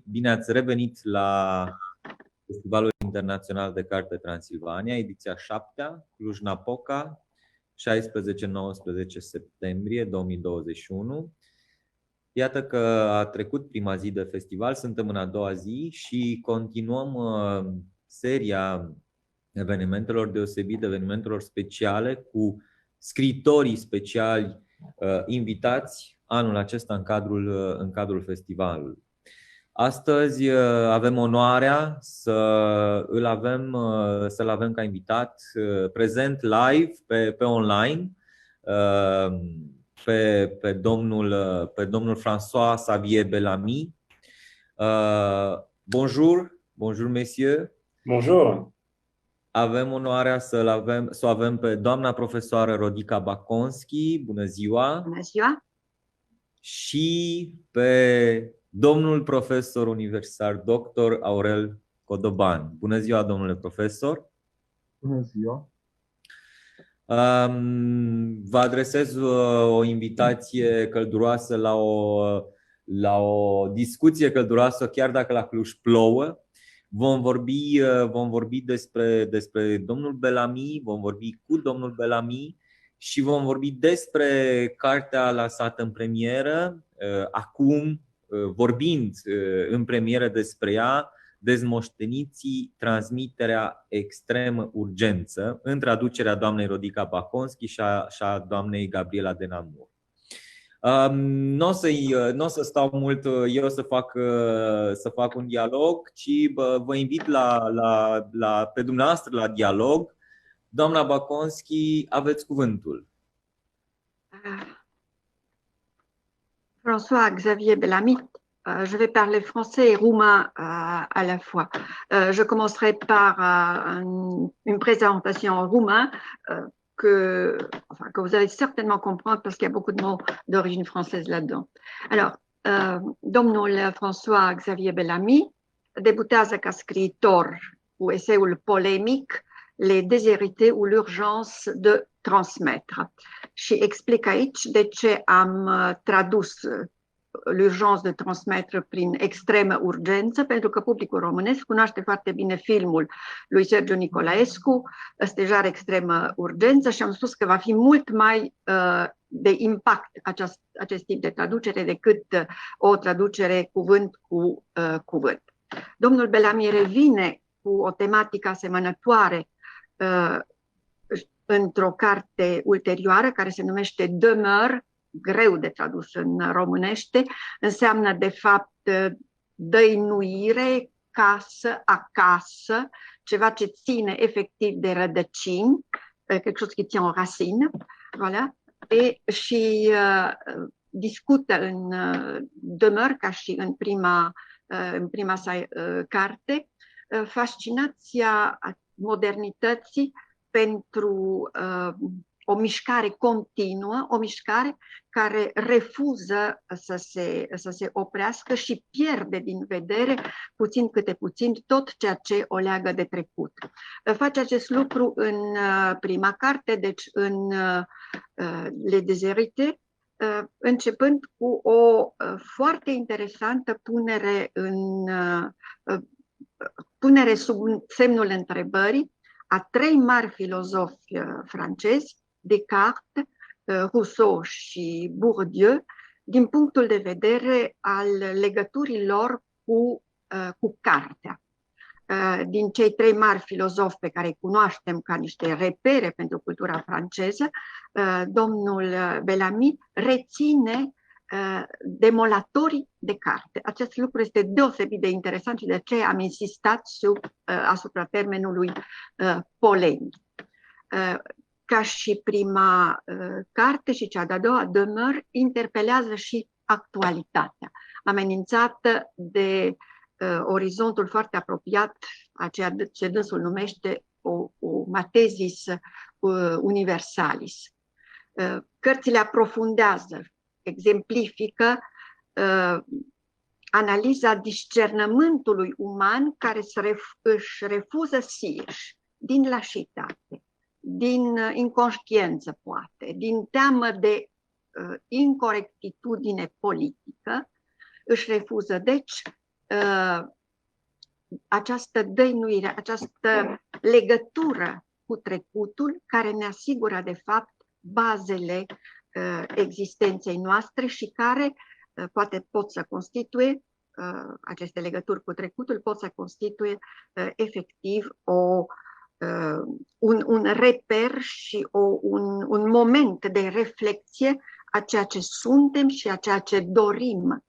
Bine ați revenit la Festivalul Internațional de Carte Transilvania, ediția 7-a, Cluj-Napoca, 16-19 septembrie 2021. Iată că a trecut prima zi de festival, suntem în a doua zi și continuăm seria evenimentelor deosebite, evenimentelor speciale cu scriitorii speciali invitați anul acesta în cadrul festivalului. Astăzi avem onoarea să-l avem ca invitat prezent live pe online pe domnul François-Xavier Bellamy. Bonjour messieurs. Bonjour. Avem onoarea să o avem pe doamna profesoară Rodica Baconski. Bună ziua! Bună ziua! Și pe domnul profesor universitar dr. Aurel Codoban. Bună ziua, domnule profesor! Bună ziua! Vă adresez o invitație călduroasă la o discuție călduroasă, chiar dacă la Cluj plouă. Vom vorbi despre domnul Bellamy, vom vorbi cu domnul Bellamy și vom vorbi despre cartea lansată în premieră, acum vorbind în premieră despre ea, Dezmoșteniții, transmiterea extremă urgență, în traducerea doamnei Rodica Baconski și a doamnei Gabriela de Namur. Nu o să stau mult eu să fac un dialog, ci vă invit pe dumneavoastră la dialog. Doamna Baconski, aveți cuvântul. François-Xavier Bellamy, je vais parler français et roumain à la fois. Je commencerai par une présentation en roumain que vous allez certainement comprendre parce qu'il y a beaucoup de mots d'origine française là-dedans. Alors, domnul François-Xavier Bellamy debutează ca scriitor cu eseul polemic Les déshérités ou l'urgence de transmettre. Și explic aici de ce am tradus l'urgence de transmettre prin extremă urgență, pentru că publicul românesc cunoaște foarte bine filmul lui Sergiu Nicolaescu, Stejar extremă urgență, și am spus că va fi mult mai de impact acest tip de traducere decât o traducere cuvânt cu cuvânt. Domnul Bellamy revine cu o tematică asemănătoare într-o carte ulterioară care se numește Demeure, greu de tradus în românește, înseamnă de fapt dăinuire, casă, acasă, ceva ce ține efectiv de rădăcini, quelque chose qui tient en racine, voilà. Și discută în Demeure, ca și în prima sa carte, fascinația modernității pentru o mișcare continuă, o mișcare care refuză să se oprească și pierde din vedere puțin câte puțin tot ceea ce o leagă de trecut. Face acest lucru în prima carte, deci în Les Déshérités, începând cu o foarte interesantă punere sub semnul întrebării a trei mari filozofi francezi, Descartes, Rousseau și Bourdieu, din punctul de vedere al legăturii lor cu cartea. Din cei trei mari filozofi pe care îi cunoaștem ca niște repere pentru cultura franceză, domnul Bellamy reține demolatorii de carte. Acest lucru este deosebit de interesant și de aceea am insistat asupra termenului polemic. Ca și prima carte și cea de-a doua, Demeure, interpelează și actualitatea, amenințată de orizontul foarte apropiat a ceea ce dânsul numește o matesis universalis. Cărțile aprofundează, exemplifică analiza discernământului uman care își refuză sieși din lașitate, din inconștiență poate, din teamă de incorectitudine politică, își refuză. Deci, această dăinuire, această legătură cu trecutul care ne asigură, de fapt, bazele existenței noastre și care poate pot să constituie, aceste legături cu trecutul pot să constituie efectiv un reper și un moment de reflexie a ceea ce suntem și a ceea ce dorim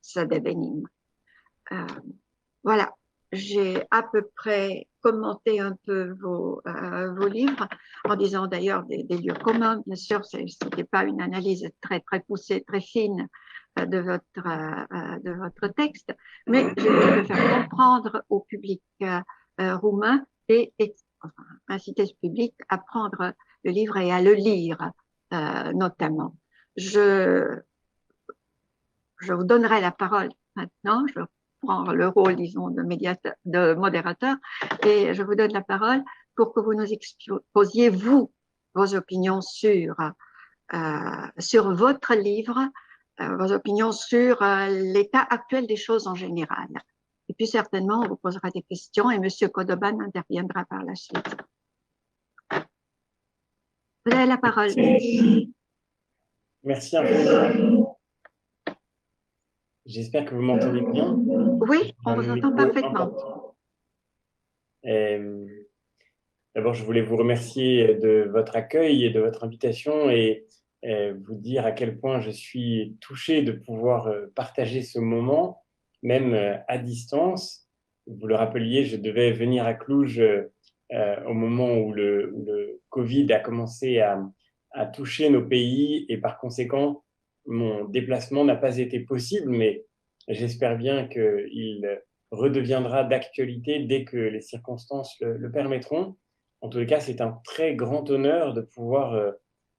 să devenim. Voilà, j'ai à peu près commenté un peu vos livres, en disant d'ailleurs des lieux communs. Bien sûr, ce n'était pas une analyse très, très poussée, très fine de votre texte, mais j'ai voulu faire comprendre au public roumain et enfin, inciter ce public à prendre le livre et à le lire, notamment. Je vous donnerai la parole maintenant. Je prends le rôle, disons, de modérateur, et je vous donne la parole pour que vous nous exposiez, vous, vos opinions sur votre livre, vos opinions sur l'état actuel des choses en général. Et puis certainement, on vous posera des questions et M. Kodoban interviendra par la suite. Vous avez la parole. Merci infiniment. J'espère que vous m'entendez bien. Oui, on vous entend parfaitement. D'abord, je voulais vous remercier de votre accueil et de votre invitation et vous dire à quel point je suis touché de pouvoir partager ce moment, même à distance. Vous le rappeliez, je devais venir à Cluj au moment où le Covid a commencé à toucher nos pays et par conséquent, mon déplacement n'a pas été possible, mais j'espère bien qu'il redeviendra d'actualité dès que les circonstances le permettront. En tous les cas, c'est un très grand honneur de pouvoir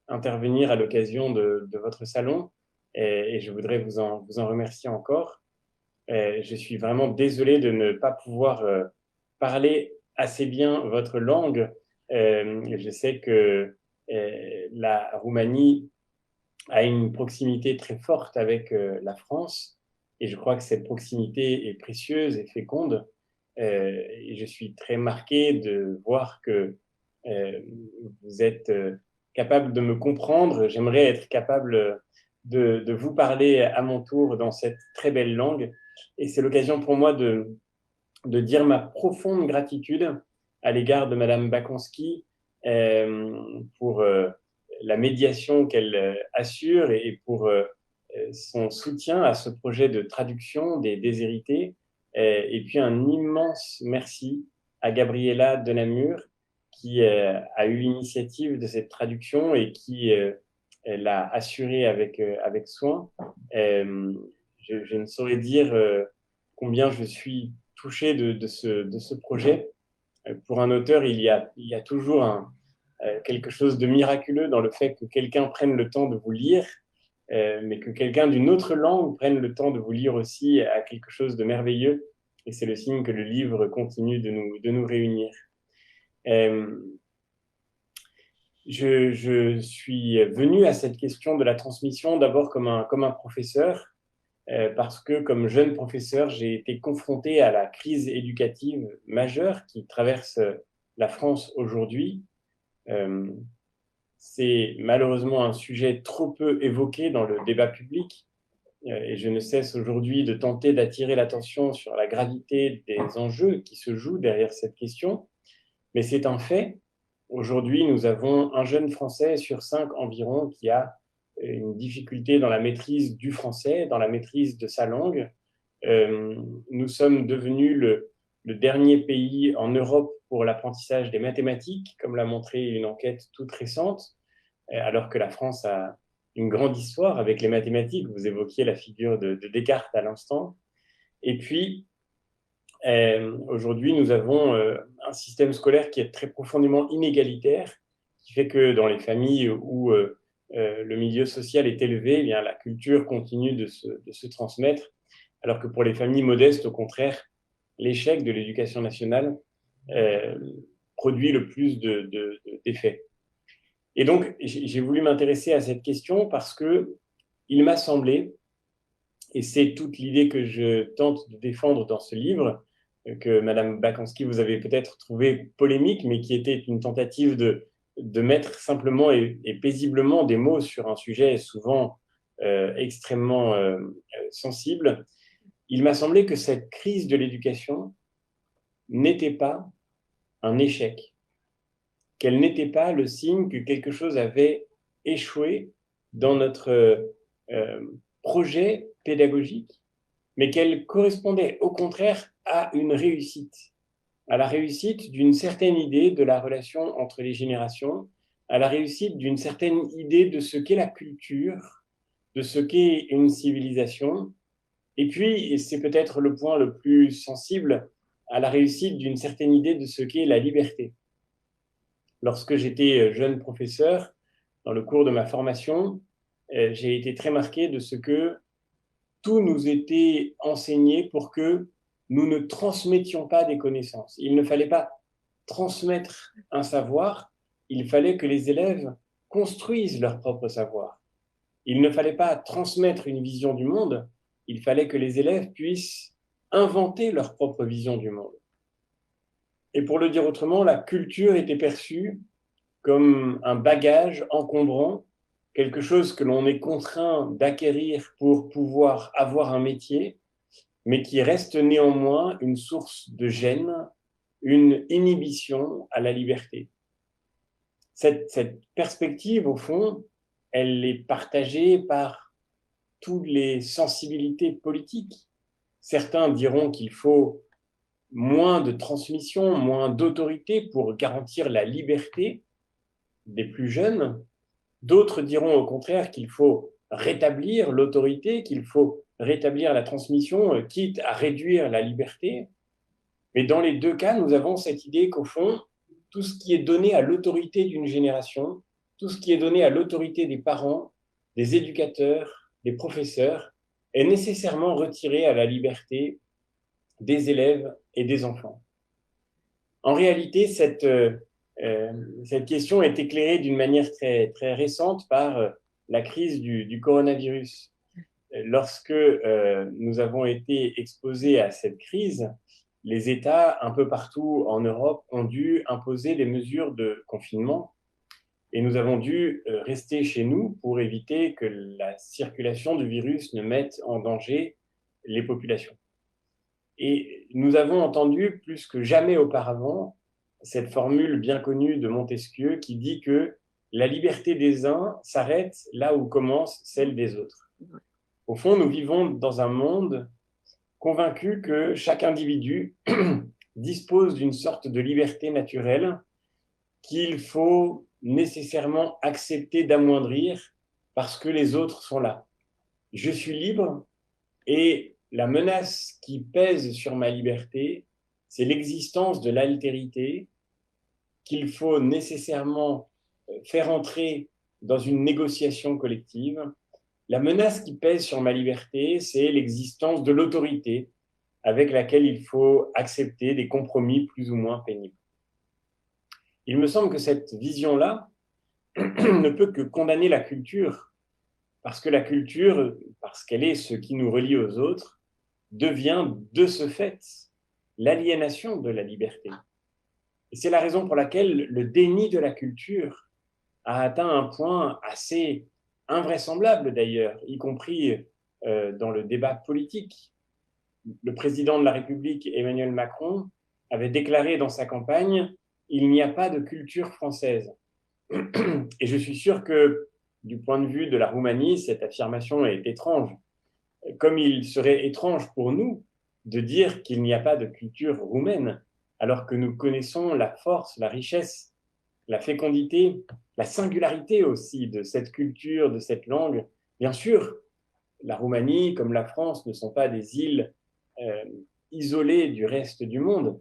intervenir à l'occasion de votre salon et je voudrais vous en remercier encore. Je suis vraiment désolé de ne pas pouvoir parler assez bien votre langue. Je sais que la Roumanie a une proximité très forte avec la France et je crois que cette proximité est précieuse et féconde et je suis très marqué de voir que vous êtes capable de me comprendre. J'aimerais être capable de vous parler à mon tour dans cette très belle langue et c'est l'occasion pour moi de dire ma profonde gratitude à l'égard de Madame Bakonski pour la médiation qu'elle assure et pour son soutien à ce projet de traduction des Déshérités. Et puis un immense merci à Gabriela Denamur qui a eu l'initiative de cette traduction et qui l'a assurée avec soin. Je ne saurais dire combien je suis touché de ce projet. Pour un auteur, il y a toujours quelque chose de miraculeux dans le fait que quelqu'un prenne le temps de vous lire, mais que quelqu'un d'une autre langue prenne le temps de vous lire aussi à quelque chose de merveilleux. Et c'est le signe que le livre continue de nous réunir. Je suis venu à cette question de la transmission d'abord comme un professeur, parce que comme jeune professeur, j'ai été confronté à la crise éducative majeure qui traverse la France aujourd'hui. C'est malheureusement un sujet trop peu évoqué dans le débat public et je ne cesse aujourd'hui de tenter d'attirer l'attention sur la gravité des enjeux qui se jouent derrière cette question. Mais c'est un fait. Aujourd'hui, nous avons un jeune Français sur 5 environ qui a une difficulté dans la maîtrise du français, dans la maîtrise de sa langue. Nous sommes devenus le dernier pays en Europe pour l'apprentissage des mathématiques, comme l'a montré une enquête toute récente, alors que la France a une grande histoire avec les mathématiques. Vous évoquiez la figure de Descartes à l'instant. Et puis, aujourd'hui, nous avons un système scolaire qui est très profondément inégalitaire, qui fait que dans les familles où le milieu social est élevé, eh bien, la culture continue de se transmettre, alors que pour les familles modestes, au contraire, l'échec de l'éducation nationale produit le plus d'effets. Et donc, j'ai voulu m'intéresser à cette question parce qu'il m'a semblé Et c'est toute l'idée que je tente de défendre dans ce livre, que Madame Bakanski, vous avez peut-être trouvé polémique, mais qui était une tentative de mettre simplement et paisiblement des mots sur un sujet souvent extrêmement sensible. Il m'a semblé que cette crise de l'éducation n'était pas un échec, qu'elle n'était pas le signe que quelque chose avait échoué dans notre projet pédagogique, mais qu'elle correspondait au contraire à une réussite, à la réussite d'une certaine idée de la relation entre les générations, à la réussite d'une certaine idée de ce qu'est la culture, de ce qu'est une civilisation, et puis, et c'est peut-être le point le plus sensible, à la réussite d'une certaine idée de ce qu'est la liberté. Lorsque j'étais jeune professeur, dans le cours de ma formation, j'ai été très marqué de ce que tout nous était enseigné pour que nous ne transmettions pas des connaissances. Il ne fallait pas transmettre un savoir, il fallait que les élèves construisent leur propre savoir. Il ne fallait pas transmettre une vision du monde, il fallait que les élèves puissent inventer leur propre vision du monde. Et pour le dire autrement, la culture était perçue comme un bagage encombrant, quelque chose que l'on est contraint d'acquérir pour pouvoir avoir un métier, mais qui reste néanmoins une source de gêne, une inhibition à la liberté. Cette perspective, au fond, elle est partagée par toutes les sensibilités politiques. Certains diront qu'il faut moins de transmission, moins d'autorité pour garantir la liberté des plus jeunes. D'autres diront au contraire qu'il faut rétablir l'autorité, qu'il faut rétablir la transmission, quitte à réduire la liberté. Mais dans les deux cas, nous avons cette idée qu'au fond, tout ce qui est donné à l'autorité d'une génération, tout ce qui est donné à l'autorité des parents, des éducateurs, des professeurs, est nécessairement retiré à la liberté des élèves et des enfants. En réalité, cette question est éclairée d'une manière très, très récente par la crise du coronavirus. Lorsque nous avons été exposés à cette crise, les États, un peu partout en Europe, ont dû imposer des mesures de confinement et nous avons dû rester chez nous pour éviter que la circulation du virus ne mette en danger les populations. Et nous avons entendu plus que jamais auparavant cette formule bien connue de Montesquieu qui dit que la liberté des uns s'arrête là où commence celle des autres. Au fond, nous vivons dans un monde convaincu que chaque individu dispose d'une sorte de liberté naturelle qu'il faut nécessairement accepter d'amoindrir parce que les autres sont là. Je suis libre et la menace qui pèse sur ma liberté, c'est l'existence de l'altérité qu'il faut nécessairement faire entrer dans une négociation collective. La menace qui pèse sur ma liberté, c'est l'existence de l'autorité avec laquelle il faut accepter des compromis plus ou moins pénibles. Il me semble que cette vision-là ne peut que condamner la culture, parce que la culture, parce qu'elle est ce qui nous relie aux autres, devient de ce fait l'aliénation de la liberté. Et c'est la raison pour laquelle le déni de la culture a atteint un point assez invraisemblable d'ailleurs, y compris dans le débat politique. Le président de la République, Emmanuel Macron, avait déclaré dans sa campagne « Il n'y a pas de culture française ». Et je suis sûr que, du point de vue de la Roumanie, cette affirmation est étrange. Comme il serait étrange pour nous de dire qu'il n'y a pas de culture roumaine, alors que nous connaissons la force, la richesse, la fécondité, la singularité aussi de cette culture, de cette langue. Bien sûr, la Roumanie, comme la France, ne sont pas des îles isolées du reste du monde.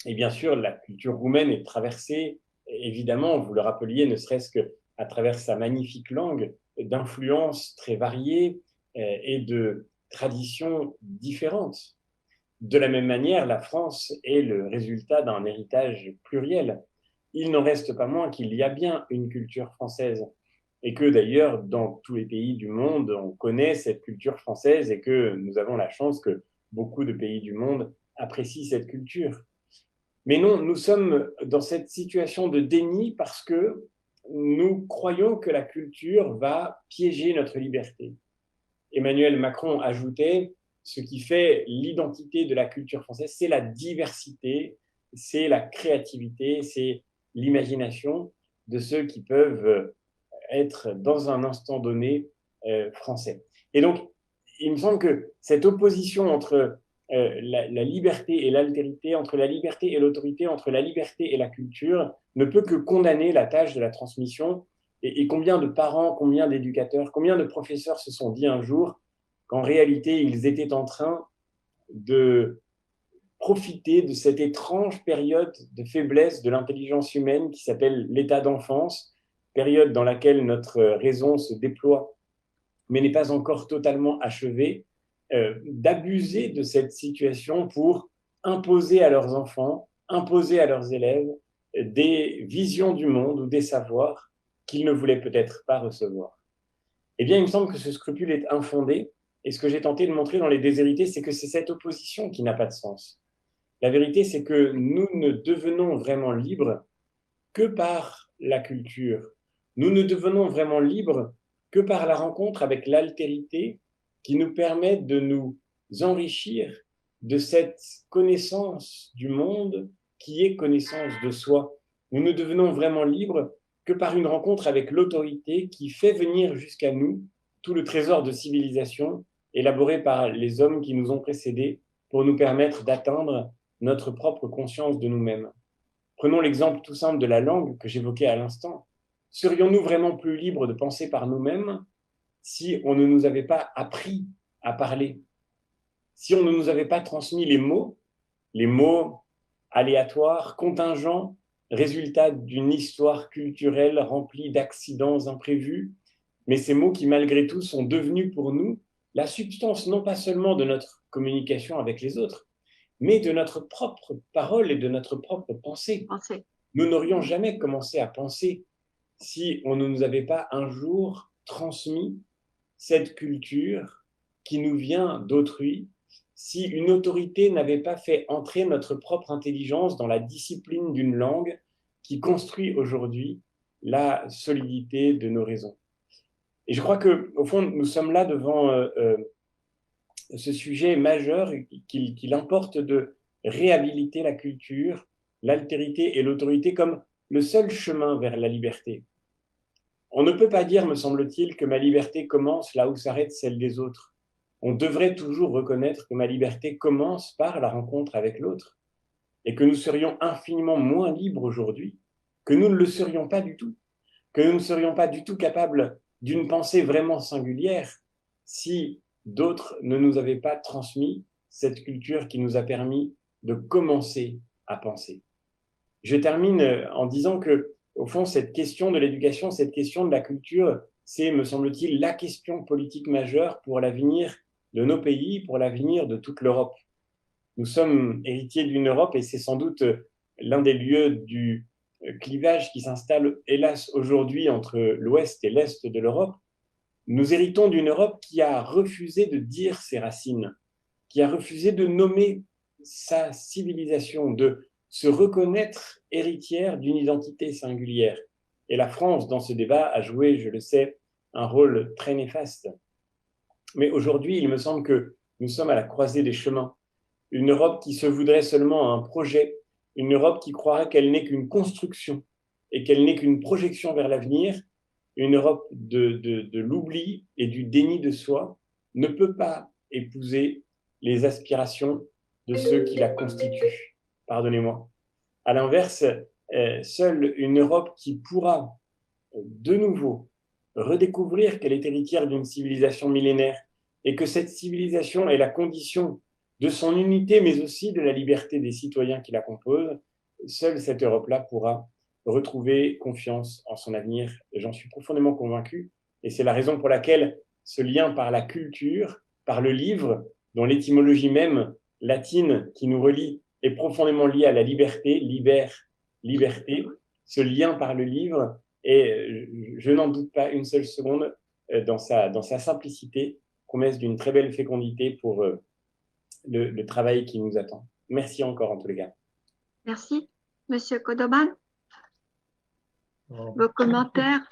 Et bien sûr, la culture roumaine est traversée, évidemment, vous le rappeliez, ne serait-ce qu'à travers sa magnifique langue, d'influences très variées et de traditions différentes. De la même manière, la France est le résultat d'un héritage pluriel. Il n'en reste pas moins qu'il y a bien une culture française. et que d'ailleurs, dans tous les pays du monde, on connaît cette culture française et que nous avons la chance que beaucoup de pays du monde apprécient cette culture. Mais non, nous sommes dans cette situation de déni parce que nous croyons que la culture va piéger notre liberté. Emmanuel Macron ajoutait, ce qui fait l'identité de la culture française, c'est la diversité, c'est la créativité, c'est l'imagination de ceux qui peuvent être dans un instant donné français. Et donc, il me semble que cette opposition entre la liberté et l'altérité, entre la liberté et l'autorité, entre la liberté et la culture, ne peut que condamner la tâche de la transmission. Et combien de parents, combien d'éducateurs, combien de professeurs se sont dit un jour qu'en réalité, ils étaient en train de profiter de cette étrange période de faiblesse de l'intelligence humaine qui s'appelle l'état d'enfance, période dans laquelle notre raison se déploie, mais n'est pas encore totalement achevée, d'abuser de cette situation pour imposer à leurs enfants, imposer à leurs élèves des visions du monde ou des savoirs qu'ils ne voulaient peut-être pas recevoir. Eh bien, il me semble que ce scrupule est infondé, et ce que j'ai tenté de montrer dans Les Déshérités, c'est que c'est cette opposition qui n'a pas de sens. La vérité, c'est que nous ne devenons vraiment libres que par la culture. Nous ne devenons vraiment libres que par la rencontre avec l'altérité qui nous permet de nous enrichir de cette connaissance du monde qui est connaissance de soi. Nous ne devenons vraiment libres que par une rencontre avec l'autorité qui fait venir jusqu'à nous tout le trésor de civilisation élaboré par les hommes qui nous ont précédés pour nous permettre d'atteindre notre propre conscience de nous-mêmes. Prenons l'exemple tout simple de la langue que j'évoquais à l'instant. Serions-nous vraiment plus libres de penser par nous-mêmes si on ne nous avait pas appris à parler, si on ne nous avait pas transmis les mots aléatoires, contingents, résultat d'une histoire culturelle remplie d'accidents imprévus, mais ces mots qui malgré tout sont devenus pour nous la substance non pas seulement de notre communication avec les autres, mais de notre propre parole et de notre propre pensée. Nous n'aurions jamais commencé à penser si on ne nous avait pas un jour transmis cette culture qui nous vient d'autrui, si une autorité n'avait pas fait entrer notre propre intelligence dans la discipline d'une langue qui construit aujourd'hui la solidité de nos raisons. Et je crois qu'au fond, nous sommes là devant ce sujet majeur qu'il importe de réhabiliter la culture, l'altérité et l'autorité comme le seul chemin vers la liberté. On ne peut pas dire, me semble-t-il, que ma liberté commence là où s'arrête celle des autres. On devrait toujours reconnaître que ma liberté commence par la rencontre avec l'autre et que nous serions infiniment moins libres aujourd'hui, que nous ne le serions pas du tout, que nous ne serions pas du tout capables d'une pensée vraiment singulière si d'autres ne nous avaient pas transmis cette culture qui nous a permis de commencer à penser. Je termine en disant que, au fond, cette question de l'éducation, cette question de la culture, c'est, me semble-t-il, la question politique majeure pour l'avenir de nos pays, pour l'avenir de toute l'Europe. Nous sommes héritiers d'une Europe et c'est sans doute l'un des lieux du clivage qui s'installe, hélas, aujourd'hui entre l'Ouest et l'Est de l'Europe. Nous héritons d'une Europe qui a refusé de dire ses racines, qui a refusé de nommer sa civilisation, de se reconnaître héritière d'une identité singulière. Et la France, dans ce débat, a joué, je le sais, un rôle très néfaste. Mais aujourd'hui, il me semble que nous sommes à la croisée des chemins. Une Europe qui se voudrait seulement un projet, une Europe qui croirait qu'elle n'est qu'une construction et qu'elle n'est qu'une projection vers l'avenir, une Europe de l'oubli et du déni de soi, ne peut pas épouser les aspirations de ceux qui la constituent. Pardonnez-moi. À l'inverse, seule une Europe qui pourra de nouveau redécouvrir qu'elle est héritière d'une civilisation millénaire et que cette civilisation est la condition de son unité, mais aussi de la liberté des citoyens qui la composent, seule cette Europe-là pourra retrouver confiance en son avenir. J'en suis profondément convaincu, et c'est la raison pour laquelle ce lien par la culture, par le livre, dont l'étymologie même latine qui nous relie est profondément liée à la liberté, liber, liberté, ce lien par le livre Et je n'en doute pas une seule seconde dans sa simplicité, promesse d'une très belle fécondité pour le travail qui nous attend. Merci encore en tous les cas. Merci. Monsieur Codoban, vos commentaires?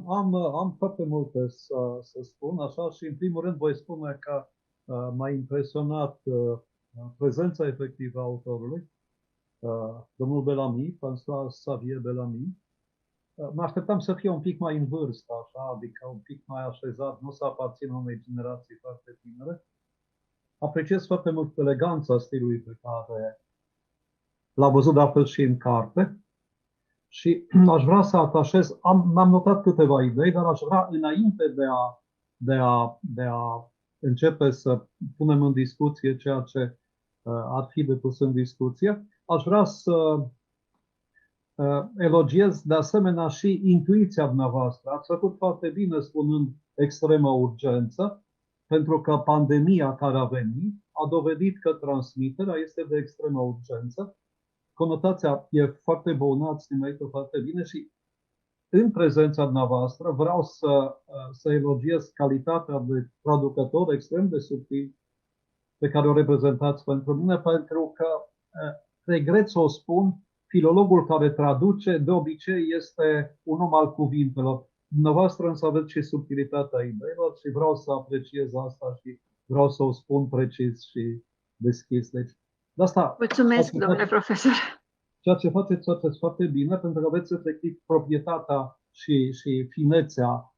Am foarte multe să spun, așa, și în primul rând voi spune că m-a impresionat prezența efectivă a autorului, domnul Bellamy, François Xavier Bellamy. Mă așteptam să fie un pic mai în vârstă, așa, adică un pic mai așezat, nu să aparțină unei generații foarte tinere. Apreciez foarte mult eleganța stilului pe care l-am văzut de altfel și în carte. Și aș vrea să atașez, m-am notat câteva idei, dar aș vrea, înainte de a începe să punem în discuție ceea ce ar fi de pus în discuție, aș vrea să elogiez de asemenea și intuiția dumneavoastră. Ați făcut foarte bine spunând extremă urgență, pentru că pandemia care a venit a dovedit că transmiterea este de extremă urgență. Conotația e foarte bună, ați nimerit-o foarte bine și în prezența dumneavoastră vreau să elogiez calitatea de traducător extrem de subtil pe care o reprezentați pentru mine, pentru că, regret să o spun, filologul care traduce de obicei este un om al cuvintelor. Dumneavoastră însă aveți și subtilitatea ideilor și vreau să apreciez asta și vreau să o spun precis și deschis. Deci, de asta, Mulțumesc, domnule profesor. Ceea ce faceți foarte bine, pentru că aveți efectiv proprietatea și finețea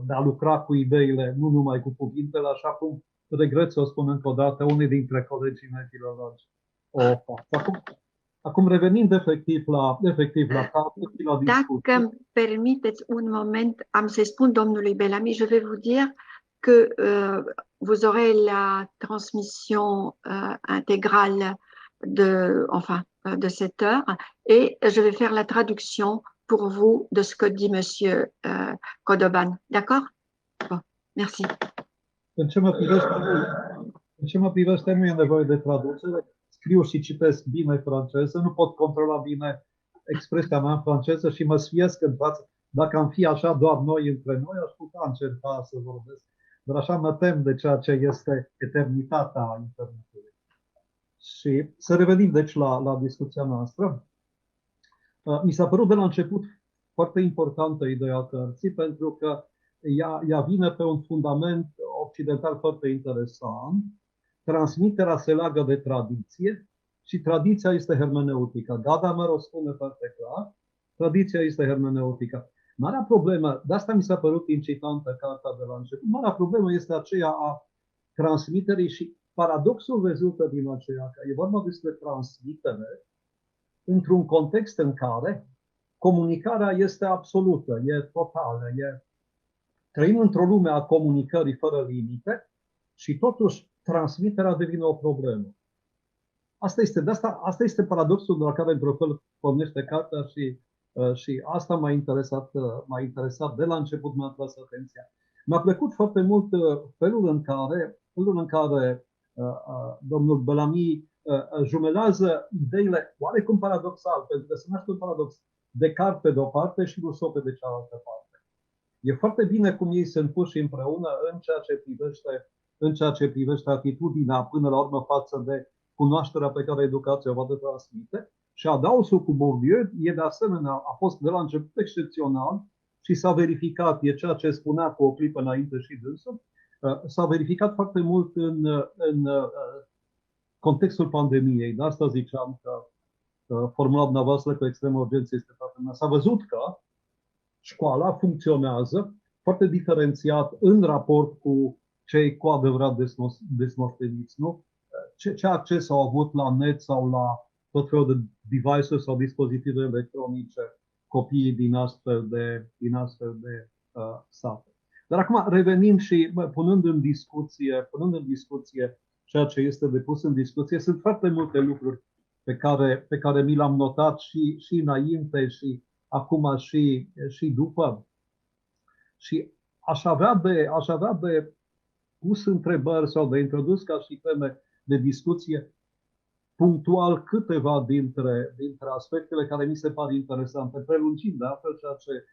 de a lucra cu ideile, nu numai cu cuvintele, așa cum regret să o spun încă o dată, unii dintre colegii mei filologi o fac. Acum revenind efectiv la carte și la discuție. Dacă îmi permiteți un moment, am să-i spun domnului Bellamy, je vais vous dire que vous aurez la transmission intégrale de cette heure et je vais faire la traduction pour vous de ce que dit monsieur Codoban. D'accord? Bon, merci. În ce mă privește, nu e nevoie de traducere. Scriu și citesc bine franceză, nu pot controla bine expresia mea în franceză și mă sfiesc în față. Dacă am fi așa doar noi între noi, aș putea încerca să vorbesc. Dar așa mă tem de ceea ce este eternitatea internetului. Și să revenim deci la discuția noastră. Mi s-a părut de la început foarte importantă ideea cărții, pentru că ea vine pe un fundament occidental foarte interesant. Transmiterea se leagă de tradiție și tradiția este hermeneutica. Gadamer o spune foarte clar, tradiția este hermeneutica. Marea problemă, de asta mi s-a părut incitantă cartea de la început, marea problemă este aceea a transmiterii și paradoxul rezultă din aceea că e vorba despre transmitere într-un context în care comunicarea este absolută, e totală, trăim într-o lume a comunicării fără limite și totuși transmiterea devine o problemă. Asta este paradoxul de la care într-un fel pornește cartea și asta m-a interesat de la început, m-a atras atenția. Mi-a plăcut foarte mult felul în care domnul Bellamy jumelează ideile oarecum paradoxal, pentru că se naște un paradox. Descartes pe de o parte și Rousseau pe de cealaltă parte. E foarte bine cum ei sunt puși împreună în ceea ce privește atitudinea până la urmă față de cunoașterea pe care educația o va transmite. Și adausul cu Bourdieu e de asemenea, a fost de la început excepțional și s-a verificat, e ceea ce spunea cu o clipă înainte și dânsul, s-a verificat foarte mult în contextul pandemiei. De asta ziceam că formula dumneavoastră cu extremă urgență este foarte bună. S-a văzut că școala funcționează foarte diferențiat în raport cu cei cu adevărat desmoșteniți, nu? Ce acces au avut la net sau la tot felul de device-uri sau dispozitive electronice copiii din astfel de sate. Dar acum revenim și punând în discuție ceea ce este depus în discuție, sunt foarte multe lucruri pe care mi le-am notat și înainte și acum și după. Și aș avea de pus întrebări sau de introdus ca și teme de discuție punctual câteva dintre aspectele care mi se par interesante, prelungind de altfel ceea ce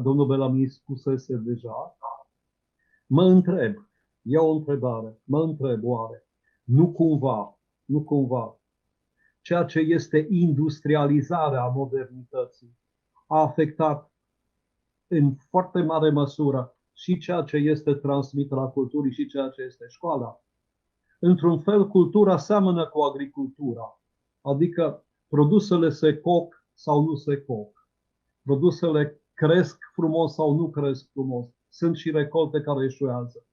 domnul Bellamy spusese deja. Mă întreb, e o întrebare, mă întreb oare, nu cumva, ceea ce este industrializarea modernității a afectat în foarte mare măsură și ceea ce este transmiterea culturii și ceea ce este școala. Într-un fel, cultura seamănă cu agricultura, adică produsele se coc sau nu se coc, produsele cresc frumos sau nu cresc frumos, sunt și recolte care eșuează.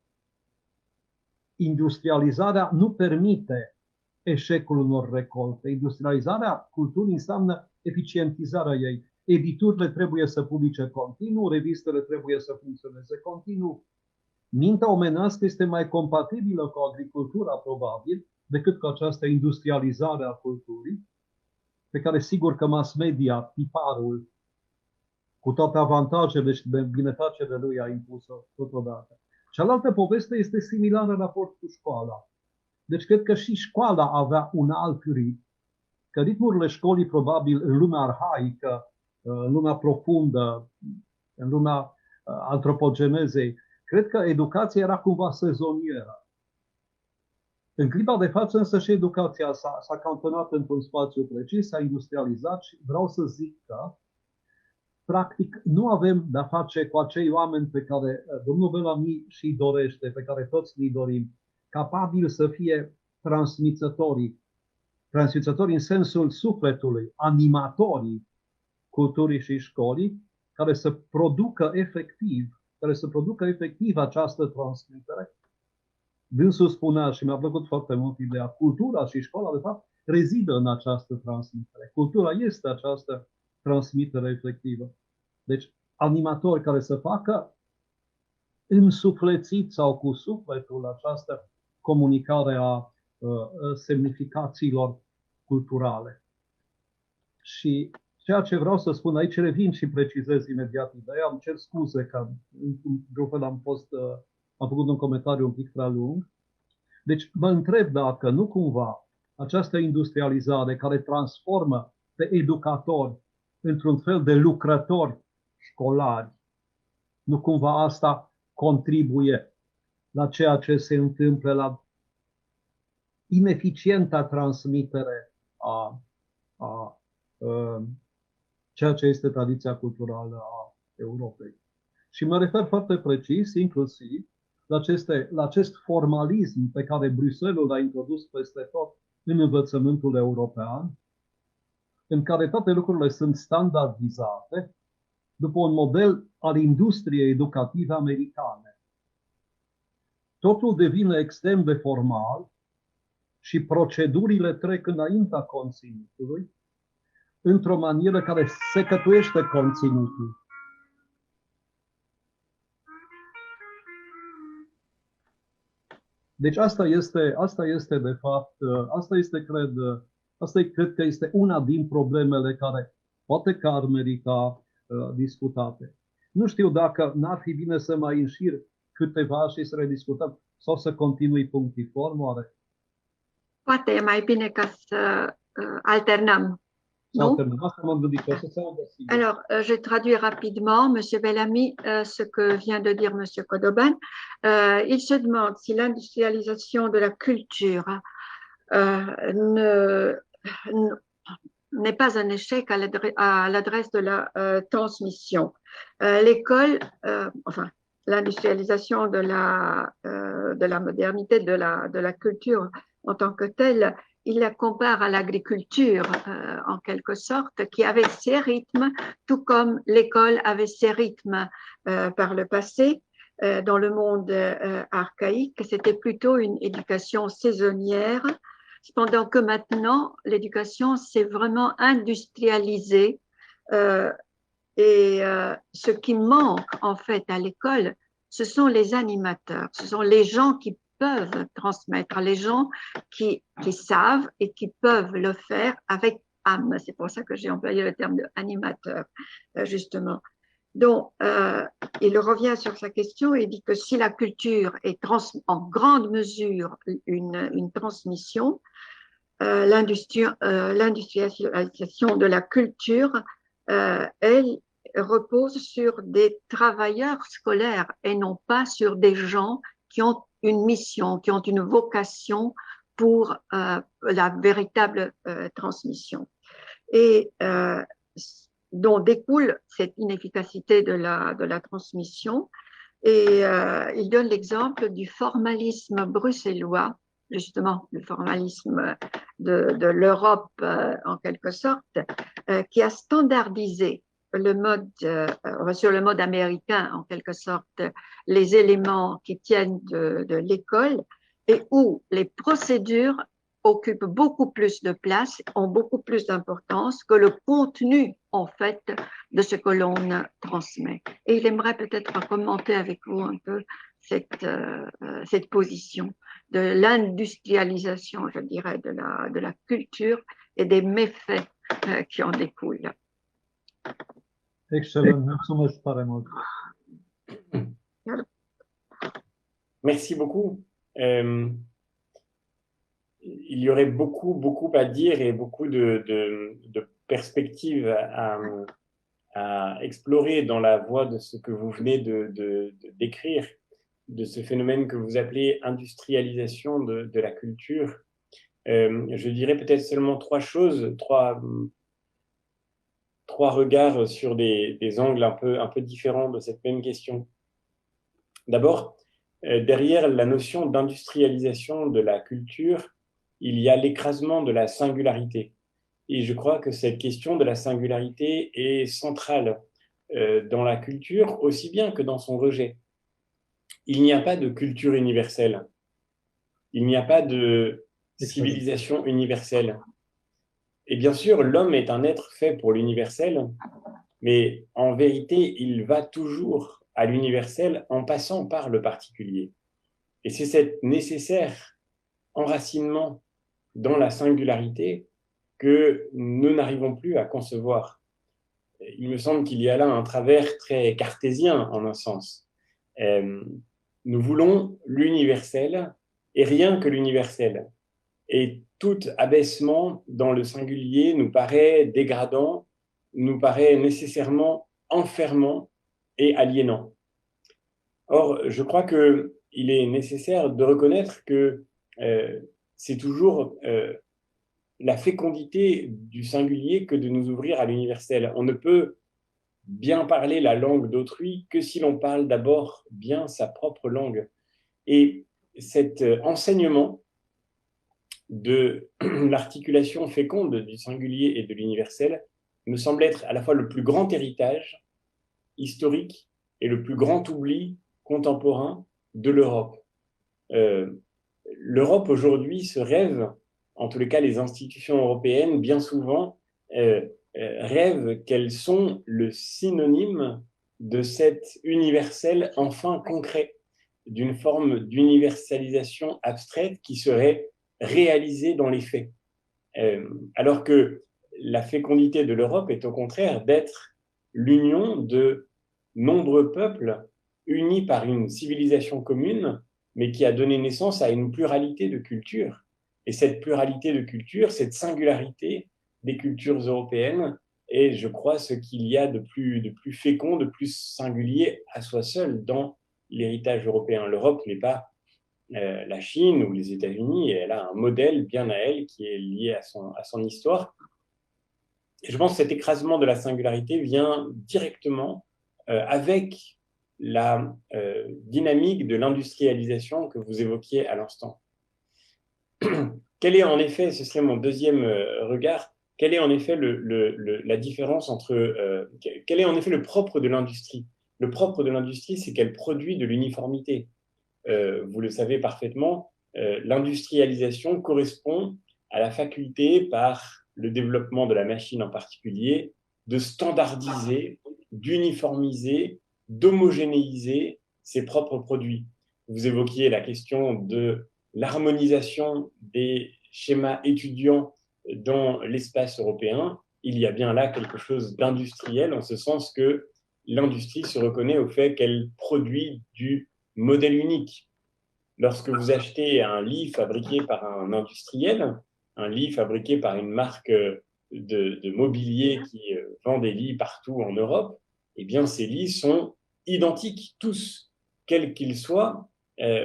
Industrializarea nu permite eșecul unor recolte. Industrializarea culturii înseamnă eficientizarea ei. Editurile trebuie să publice continuu, revistele trebuie să funcționeze continuu. Mintea omenească este mai compatibilă cu agricultura, probabil, decât cu această industrializare a culturii, pe care sigur că mass media, tiparul, cu toate avantajele și binefacere lui a impus-o totodată. Cealaltă poveste este similară în raport cu școala. Deci cred că și școala avea un alt ritm, că ritmurile școlii probabil în lumea arhaică, în lumea profundă, în lumea antropogenezei, cred că educația era cumva sezonieră. În clipa de față însă și educația s-a cantonat într-un spațiu precis, s-a industrializat și vreau să zic că practic nu avem de-a face cu acei oameni pe care domnul Bellamy și dorește, pe care toți îi dorim, capabili să fie transmițătorii în sensul sufletului, animatorii culturii și școlii, care să producă efectiv această transmitere. Dânsul spunea, și mi-a plăcut foarte mult ideea, cultura și școala, de fapt, rezidă în această transmitere. Cultura este această transmitere efectivă. Deci, animatori care să facă însuflețit sau cu sufletul această comunicare a semnificațiilor culturale. Și ceea ce vreau să spun aici, revin și precizez imediat ideea, îmi cer scuze că într-un fel am făcut un comentariu un pic prea lung. Deci mă întreb dacă nu cumva această industrializare care transformă pe educatori într-un fel de lucrători școlari, nu cumva asta contribuie la ceea ce se întâmplă, la ineficienta transmitere a ceea ce este tradiția culturală a Europei. Și mă refer foarte precis, inclusiv, la acest formalism pe care Bruxelles l-a introdus peste tot în învățământul european, în care toate lucrurile sunt standardizate după un model al industriei educative americane. Totul devine extrem de formal și procedurile trec înaintea conținutului într-o manieră care secătuiește conținutul. Deci asta este de fapt, cred că este una din problemele care poate că ar merita discutate. Nu știu dacă n-ar fi bine să mai înșir câteva și să le discutăm sau să continui punctiform, oare? Poate e mai bine ca să alternăm. Non? Alors, je traduis rapidement, M. Bellamy, ce que vient de dire M. Kodoban. Il se demande si l'industrialisation de la culture n'est pas un échec à l'adresse de la transmission. L'école, enfin, l'industrialisation de la modernité, de la culture en tant que telle, il la compare à l'agriculture, en quelque sorte, qui avait ses rythmes, tout comme l'école avait ses rythmes par le passé. Dans le monde archaïque, c'était plutôt une éducation saisonnière, cependant que maintenant, l'éducation s'est vraiment industrialisée. Et ce qui manque, en fait, à l'école, ce sont les animateurs, ce sont les gens qui peuvent transmettre, les gens qui savent et qui peuvent le faire avec âme. C'est pour ça que j'ai employé le terme d'animateur, justement. Donc, il revient sur sa question et dit que si la culture est en grande mesure une transmission, l'industrialisation de la culture, elle repose sur des travailleurs scolaires et non pas sur des gens qui ont une mission, qui ont une vocation pour la véritable transmission. Et dont découle cette inefficacité de la transmission. Et il donne l'exemple du formalisme bruxellois, justement le formalisme de l'Europe en quelque sorte, qui a standardisé le mode, sur le mode américain en quelque sorte, les éléments qui tiennent de l'école et où les procédures occupent beaucoup plus de place, ont beaucoup plus d'importance que le contenu en fait de ce que l'on transmet. Et il aimerait peut-être commenter avec vous un peu cette position de l'industrialisation, je dirais, de la culture et des méfaits qui en découlent. Excelent, mulțumesc tare mult. Merci beaucoup. Il y aurait beaucoup à dire et beaucoup de perspectives à explorer dans la voie de ce que vous venez de décrire, de ce phénomène que vous appelez industrialisation de la culture. Je dirais peut-être seulement trois choses, trois regards sur des angles un peu différents de cette même question. D'abord, derrière la notion d'industrialisation de la culture, il y a l'écrasement de la singularité. Et je crois que cette question de la singularité est centrale dans la culture, aussi bien que dans son rejet. Il n'y a pas de culture universelle. Il n'y a pas de civilisation universelle. Et bien sûr, l'homme est un être fait pour l'universel, mais en vérité, il va toujours à l'universel en passant par le particulier. Et c'est cet nécessaire enracinement dans la singularité que nous n'arrivons plus à concevoir. Il me semble qu'il y a là un travers très cartésien en un sens. Nous voulons l'universel et rien que l'universel. Et tout abaissement dans le singulier nous paraît dégradant, nous paraît nécessairement enfermant et aliénant. Or, je crois qu'il est nécessaire de reconnaître que c'est toujours la fécondité du singulier que de nous ouvrir à l'universel. On ne peut bien parler la langue d'autrui que si l'on parle d'abord bien sa propre langue. Et cet enseignement de l'articulation féconde du singulier et de l'universel me semble être à la fois le plus grand héritage historique et le plus grand oubli contemporain de l'Europe. L'Europe aujourd'hui se rêve, en tous les cas les institutions européennes, bien souvent rêvent qu'elles sont le synonyme de cet universel enfin concret, d'une forme d'universalisation abstraite qui serait réalisée dans les faits. Alors que la fécondité de l'Europe est au contraire d'être l'union de nombreux peuples unis par une civilisation commune, mais qui a donné naissance à une pluralité de cultures. Et cette pluralité de cultures, cette singularité des cultures européennes est, je crois, ce qu'il y a de plus fécond, de plus singulier à soi seul dans l'héritage européen. L'Europe n'est pas la Chine ou les États-Unis, elle a un modèle bien à elle qui est lié à son histoire. Et je pense que cet écrasement de la singularité vient directement avec la dynamique de l'industrialisation que vous évoquiez à l'instant. Quel est en effet, ce serait mon deuxième regard, quelle est en effet la différence entre, quel est en effet le propre de l'industrie? Le propre de l'industrie, c'est qu'elle produit de l'uniformité. Vous le savez parfaitement, l'industrialisation correspond à la faculté, par le développement de la machine en particulier, de standardiser, d'uniformiser, d'homogénéiser ses propres produits. Vous évoquiez la question de l'harmonisation des schémas étudiants dans l'espace européen. Il y a bien là quelque chose d'industriel, en ce sens que l'industrie se reconnaît au fait qu'elle produit du modèle unique. Lorsque vous achetez un lit fabriqué par un industriel un lit fabriqué par une marque de mobilier qui vend des lits partout en Europe, eh bien, ces lits sont identiques, tous, quels qu'ils soient,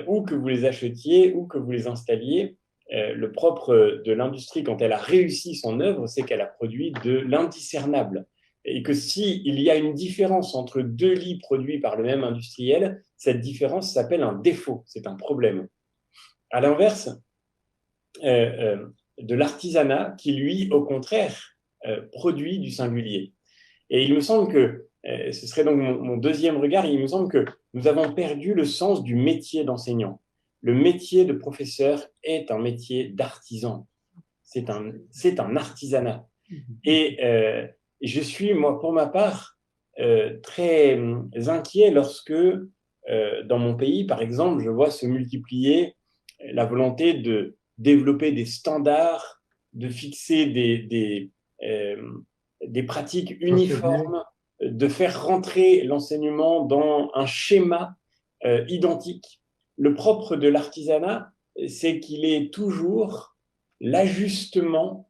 où que vous les achetiez, où que vous les installiez. Le propre de l'industrie, quand elle a réussi son œuvre, c'est qu'elle a produit de l'indiscernable. Et que s'il y a une différence entre deux lits produits par le même industriel, cette différence s'appelle un défaut, c'est un problème. À l'inverse, de l'artisanat qui, lui, au contraire, produit du singulier. Et il me semble que, ce serait donc mon deuxième regard, il me semble que nous avons perdu le sens du métier d'enseignant. Le métier de professeur est un métier d'artisan. C'est un artisanat. Et je suis, moi, pour ma part, très inquiet lorsque, dans mon pays, par exemple, je vois se multiplier la volonté de développer des standards, de fixer des pratiques uniformes, de faire rentrer l'enseignement dans un schéma identique. Le propre de l'artisanat, c'est qu'il est toujours l'ajustement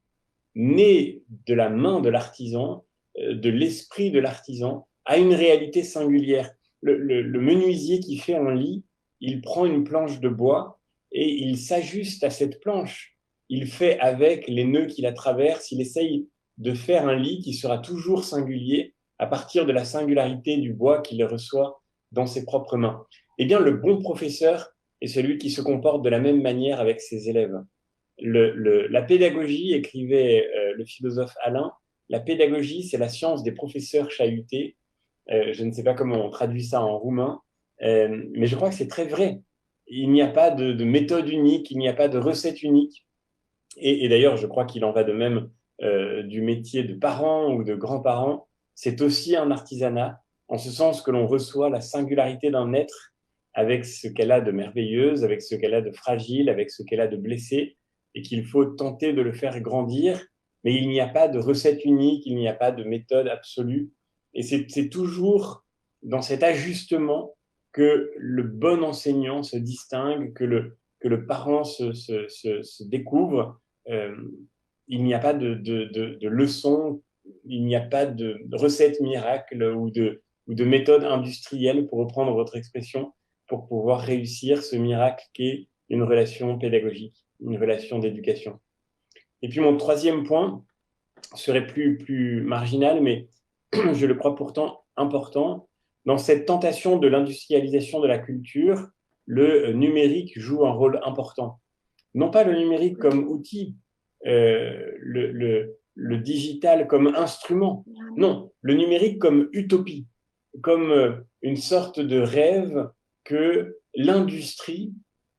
né de la main de l'artisan, de l'esprit de l'artisan, à une réalité singulière. Le menuisier qui fait un lit, il prend une planche de bois et il s'ajuste à cette planche. Il fait avec les nœuds qui la traversent, il essaye de faire un lit qui sera toujours singulier à partir de la singularité du bois qu'il reçoit dans ses propres mains. Eh bien, le bon professeur est celui qui se comporte de la même manière avec ses élèves. La pédagogie, écrivait le philosophe Alain, la pédagogie, c'est la science des professeurs chahutés. Je ne sais pas comment on traduit ça en roumain, mais je crois que c'est très vrai. Il n'y a pas de méthode unique, il n'y a pas de recette unique. Et d'ailleurs, je crois qu'il en va de même du métier de parent ou de grands-parents. C'est aussi un artisanat, en ce sens que l'on reçoit la singularité d'un être avec ce qu'elle a de merveilleuse, avec ce qu'elle a de fragile, avec ce qu'elle a de blessé, et qu'il faut tenter de le faire grandir. Mais il n'y a pas de recette unique, il n'y a pas de méthode absolue. Et c'est toujours dans cet ajustement que le bon enseignant se distingue, que le parent se découvre. Il n'y a pas de leçon, il n'y a pas de recette miracle ou de méthode industrielle, pour reprendre votre expression, pour pouvoir réussir ce miracle qu'est une relation pédagogique, une relation d'éducation. Et puis mon troisième point serait plus marginal, mais je le crois pourtant important. Dans cette tentation de l'industrialisation de la culture, le numérique joue un rôle important. Non pas le numérique comme outil, le digital comme instrument, non, le numérique comme utopie, comme une sorte de rêve que l'industrie,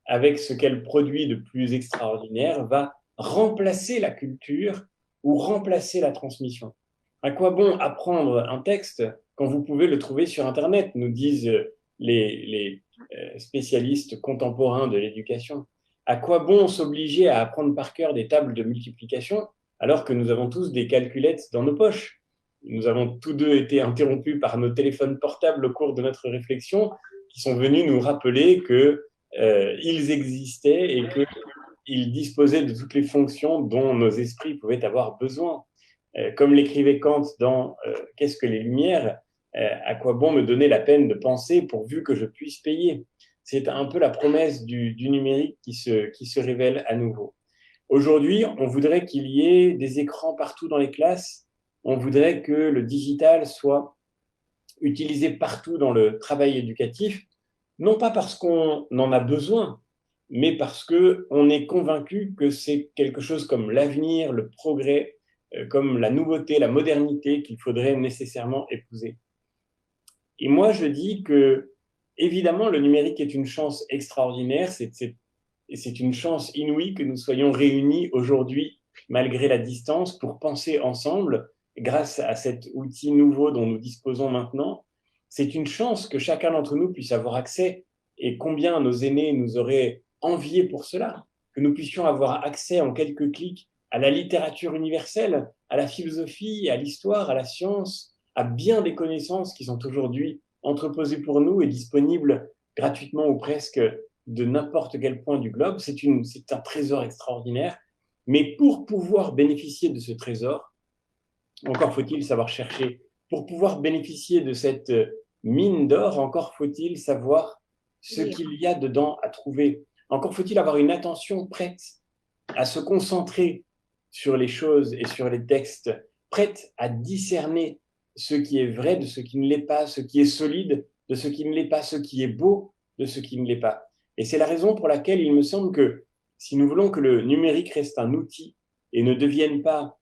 avec ce qu'elle produit de plus extraordinaire, va remplacer la culture ou remplacer la transmission. À quoi bon apprendre un texte quand vous pouvez le trouver sur Internet, nous disent les spécialistes contemporains de l'éducation. À quoi bon s'obliger à apprendre par cœur des tables de multiplication alors que nous avons tous des calculettes dans nos poches? Nous avons tous deux été interrompus par nos téléphones portables au cours de notre réflexion, qui sont venus nous rappeler qu'ils existaient et qu'ils disposaient de toutes les fonctions dont nos esprits pouvaient avoir besoin. Comme l'écrivait Kant dans Qu'est-ce que les Lumières, à quoi bon me donner la peine de penser pourvu que je puisse payer? C'est un peu la promesse du numérique qui se révèle à nouveau. Aujourd'hui, on voudrait qu'il y ait des écrans partout dans les classes. On voudrait que le digital soit utilisé partout dans le travail éducatif, non pas parce qu'on en a besoin, mais parce qu'on est convaincu que c'est quelque chose comme l'avenir, le progrès, comme la nouveauté, la modernité qu'il faudrait nécessairement épouser. Et moi, je dis que, évidemment, le numérique est une chance extraordinaire, c'est une chance inouïe que nous soyons réunis aujourd'hui, malgré la distance, pour penser ensemble, grâce à cet outil nouveau dont nous disposons maintenant. C'est une chance que chacun d'entre nous puisse avoir accès, et combien nos aînés nous auraient envié pour cela, que nous puissions avoir accès en quelques clics à la littérature universelle, à la philosophie, à l'histoire, à la science, à bien des connaissances qui sont aujourd'hui entreposées pour nous et disponibles gratuitement ou presque de n'importe quel point du globe. C'est un trésor extraordinaire. Mais pour pouvoir bénéficier de ce trésor, encore faut-il savoir chercher. Pour pouvoir bénéficier de cette mine d'or, encore faut-il savoir ce qu'il y a dedans à trouver. Encore faut-il avoir une attention prête à se concentrer sur les choses et sur les textes, prête à discerner ce qui est vrai de ce qui ne l'est pas, ce qui est solide de ce qui ne l'est pas, ce qui est beau de ce qui ne l'est pas. Et c'est la raison pour laquelle il me semble que si nous voulons que le numérique reste un outil et ne devienne pas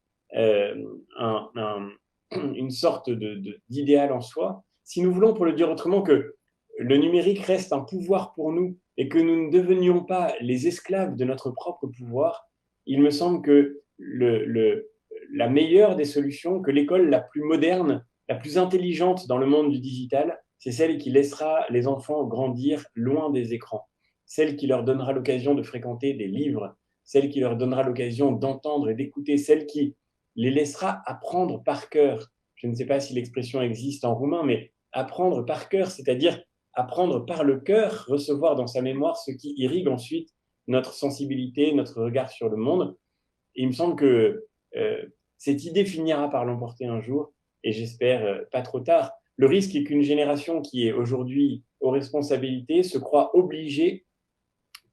une sorte d'idéal en soi, si nous voulons, pour le dire autrement, que le numérique reste un pouvoir pour nous et que nous ne devenions pas les esclaves de notre propre pouvoir, il me semble que la meilleure des solutions, que l'école la plus moderne, la plus intelligente dans le monde du digital, c'est celle qui laissera les enfants grandir loin des écrans, celle qui leur donnera l'occasion de fréquenter des livres, celle qui leur donnera l'occasion d'entendre et d'écouter, celle qui les laissera apprendre par cœur. Je ne sais pas si l'expression existe en roumain, mais apprendre par cœur, c'est-à-dire apprendre par le cœur, recevoir dans sa mémoire ce qui irrigue ensuite notre sensibilité, notre regard sur le monde. Et il me semble que cette idée finira par l'emporter un jour, et j'espère pas trop tard. Le risque est qu'une génération qui est aujourd'hui aux responsabilités se croit obligée,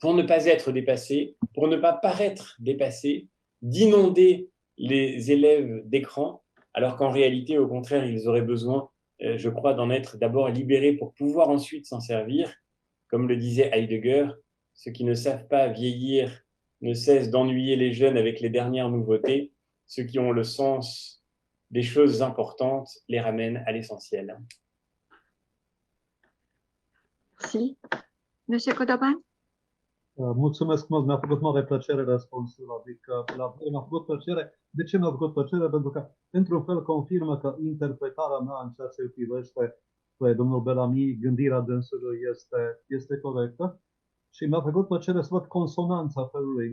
pour ne pas être dépassée, pour ne pas paraître dépassée, d'inonder les élèves d'écran, alors qu'en réalité, au contraire, ils auraient besoin, je crois, d'en être d'abord libérés pour pouvoir ensuite s'en servir. Comme le disait Heidegger, ceux qui ne savent pas vieillir ne cessent d'ennuyer les jeunes avec les dernières nouveautés. Ceux qui ont le sens des choses importantes les ramènent à l'essentiel. Merci. Monsieur Codoban? Mulțumesc mult, mi-a făcut mare plăcere răspunsul, adică mi-a făcut plăcere. De ce mi-a făcut plăcere? Pentru că, într-un fel, confirmă că interpretarea mea în ceea ce privește pe domnul Bellamy, gândirea dânsului este corectă și mi-a făcut plăcere să văd consonanța felului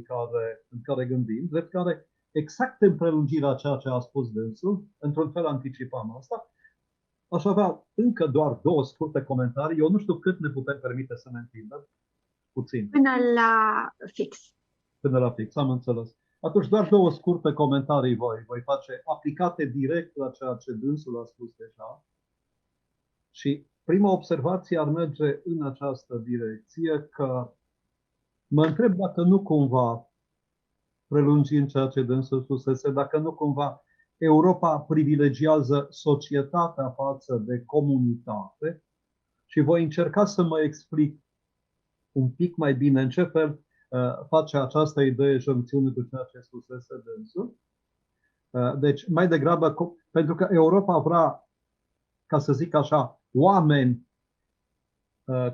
în care gândim, drept care, exact în prelungirea ceea ce a spus dânsul, într-un fel anticipam asta. Aș avea încă doar 2 scurte comentarii. Eu nu știu cât ne putem permite să ne întindem. Puțin. Până la fix. Până la fix, am înțeles. Atunci doar 2 scurte comentarii voi face, aplicate direct la ceea ce dânsul a spus deja. Și prima observație ar merge în această direcție, că mă întreb dacă nu cumva, prelungind ceea ce dânsul spusese, dacă nu cumva Europa privilegiază societatea față de comunitate și voi încerca să mă explic un pic mai bine în ce fel face această idee juncțiune cu ceea ce spusese dânsul. Deci, mai degrabă, pentru că Europa vrea, ca să zic așa, oameni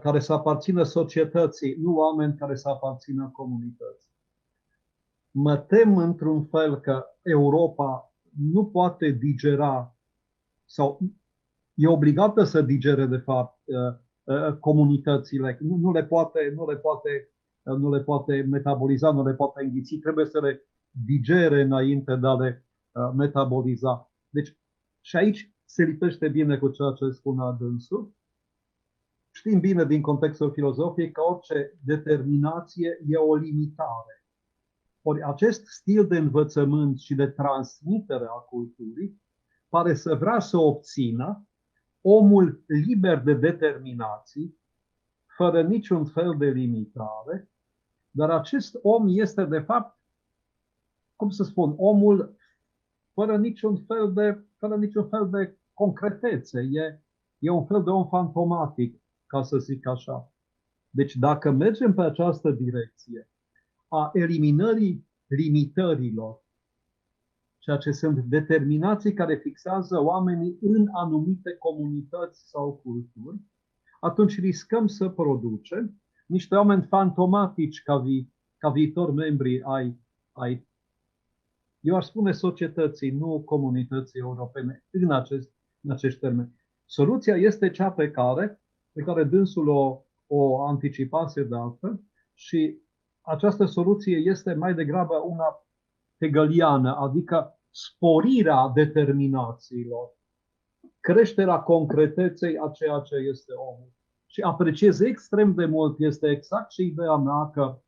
care să aparțină societății, nu oameni care să aparțină comunității. Mă tem într-un fel că Europa nu poate digera sau e obligată să digere, de fapt, comunitățile. Nu le poate metaboliza, nu le poate înghiți, trebuie să le digere înainte de a le metaboliza. Deci, și aici se lipește bine cu ceea ce spunea dânsul. Știm bine din contextul filozofiei că orice determinație e o limitare. Ori acest stil de învățământ și de transmitere a culturii pare să vrea să obțină omul liber de determinații, fără niciun fel de limitare, dar acest om este, de fapt, cum să spun, omul fără niciun fel de concretețe. E un fel de om fantomatic, ca să zic așa. Deci dacă mergem pe această direcție a eliminării limitărilor, ceea ce sunt determinații care fixează oamenii în anumite comunități sau culturi, atunci riscăm să producem niște oameni fantomatici ca viitori membri ai, eu aș spune societății, nu comunității europene, în acești termeni. Soluția este cea pe care dânsul o anticipase de altfel și această soluție este mai degrabă una hegeliană, adică sporirea determinațiilor, creșterea concreteței a ceea ce este omul. Și apreciez extrem de mult, este exact și ideea mea că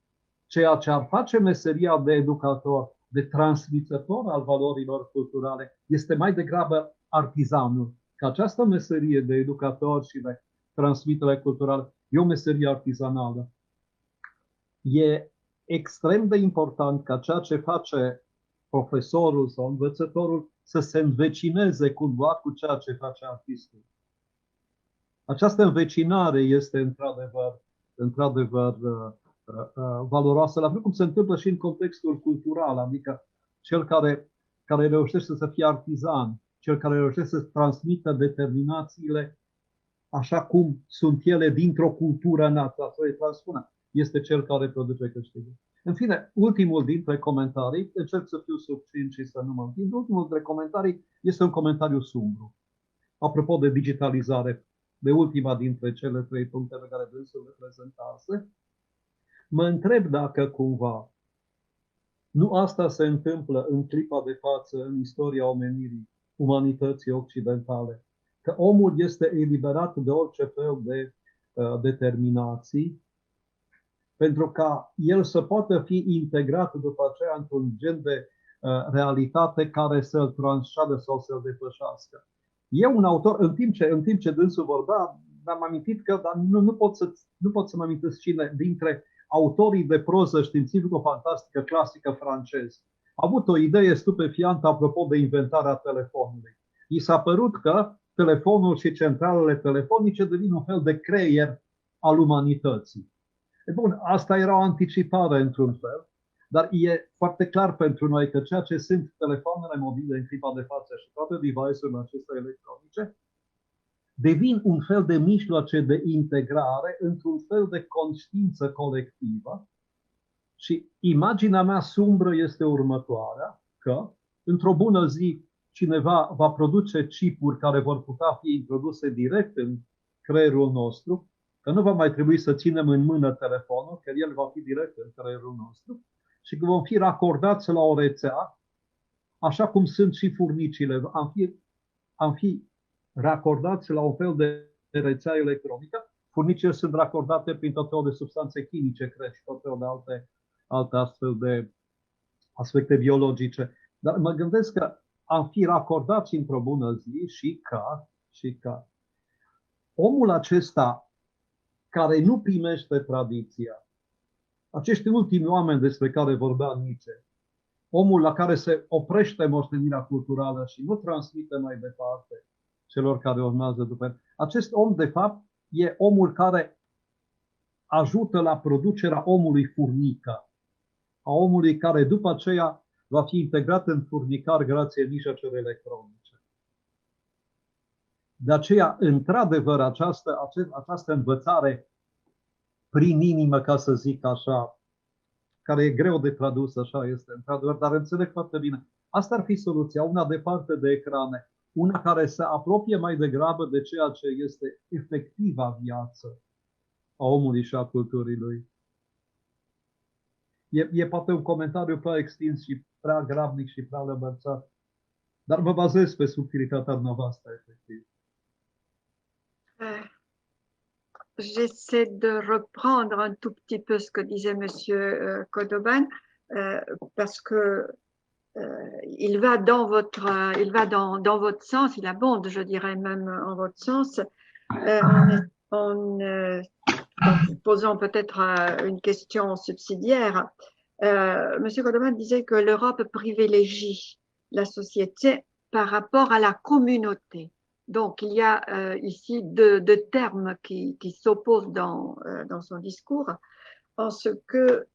ceea ce ar face meseria de educator de transmițător al valorilor culturale, este mai degrabă artizanul. Că această meserie de educator și de transmitere culturală e o meserie artizanală. E extrem de important ca ceea ce face profesorul sau învățătorul să se învecineze cumva cu ceea ce face artistul. Această învecinare este într-adevăr valoroasă, la fel cum se întâmplă și în contextul cultural, adică cel care reușește să fie artizan, cel care reușește să transmită determinațiile așa cum sunt ele dintr-o cultură nată, să le transpună, este cel care produce câștigul. În fine, ultimul dintre comentarii, încerc să fiu succint și să nu mă întind, ultimul dintre comentarii este un comentariu sumbru. Apropo de digitalizare, de ultima dintre cele 3 puncte pe care dânsul le prezentase, mă întreb dacă cumva nu asta se întâmplă în clipa de față în istoria omenirii, umanității occidentale, că omul este eliberat de orice fel de determinații, pentru ca el să poată fi integrat după aceea într-un gen de realitate care să-l transcadă sau să-l depășească. Eu, un autor, în timp ce dânsul vorbea, mi-am amintit că dar nu pot să mă amintesc cine dintre autorii de proză științifico-fantastică clasică francezi a avut o idee stupefiantă apropo de inventarea telefonului. I s-a părut că telefonul și centralele telefonice devin un fel de creier al umanității. E bun, asta era o anticipare într-un fel, dar e foarte clar pentru noi că ceea ce sunt telefoanele mobile în clipa de față și toate device-urile acestea electronice devin un fel de mijloace de integrare într-un fel de conștiință colectivă și imaginea mea sumbră este următoarea, că într-o bună zi cineva va produce chipuri care vor putea fi introduse direct în creierul nostru, că nu va mai trebui să ținem în mână telefonul, că el va fi direct în creierul nostru și că vom fi racordați la o rețea, așa cum sunt și furnicile. Am fi racordați la un fel de rețea electronică. Furnicile sunt racordate prin tot felul de substanțe chimice, cred, și tot felul de alte astfel de aspecte biologice. Dar mă gândesc că am fi racordați într-o bună zi și ca omul acesta care nu primește tradiția, acești ultimi oameni despre care vorbea Nietzsche, omul la care se oprește moștenirea culturală și nu transmite mai departe celor care urmează după el. Acest om, de fapt, e omul care ajută la producerea omului furnică, a omului care după aceea va fi integrat în furnicar grație mijloacelor electronice. De aceea, într-adevăr, această învățare prin inimă, ca să zic așa, care e greu de tradus, așa este, într-adevăr, dar înțeleg foarte bine. Asta ar fi soluția, una departe de ecrane, una care se apropie mai degrabă de ceea ce este efectiva viață a omului și a culturii lui. E poate un comentariu prea extins și prea grabnic și prea lăbărțat, dar mă bazez pe subtilitatea dumneavoastră, efectiv. J'essaie de reprendre un tout petit peu ce que disait Monsieur Kodoban, parce que il va dans votre sens, il abonde, je dirais même en votre sens, en posant peut-être une question subsidiaire. Monsieur Kodoban disait que l'Europe privilégie la société par rapport à la communauté. Donc, il y a ici deux termes qui s'opposent dans son discours, en ce que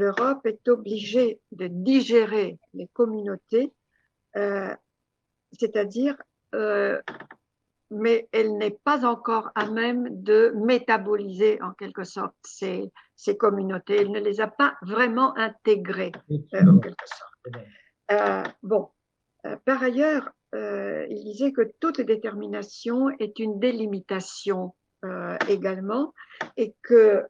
l'Europe est obligée de digérer les communautés, c'est-à-dire, mais elle n'est pas encore à même de métaboliser en quelque sorte ces communautés. Elle ne les a pas vraiment intégrées, en quelque sorte. Par ailleurs, il disait que toute détermination est une délimitation également, et que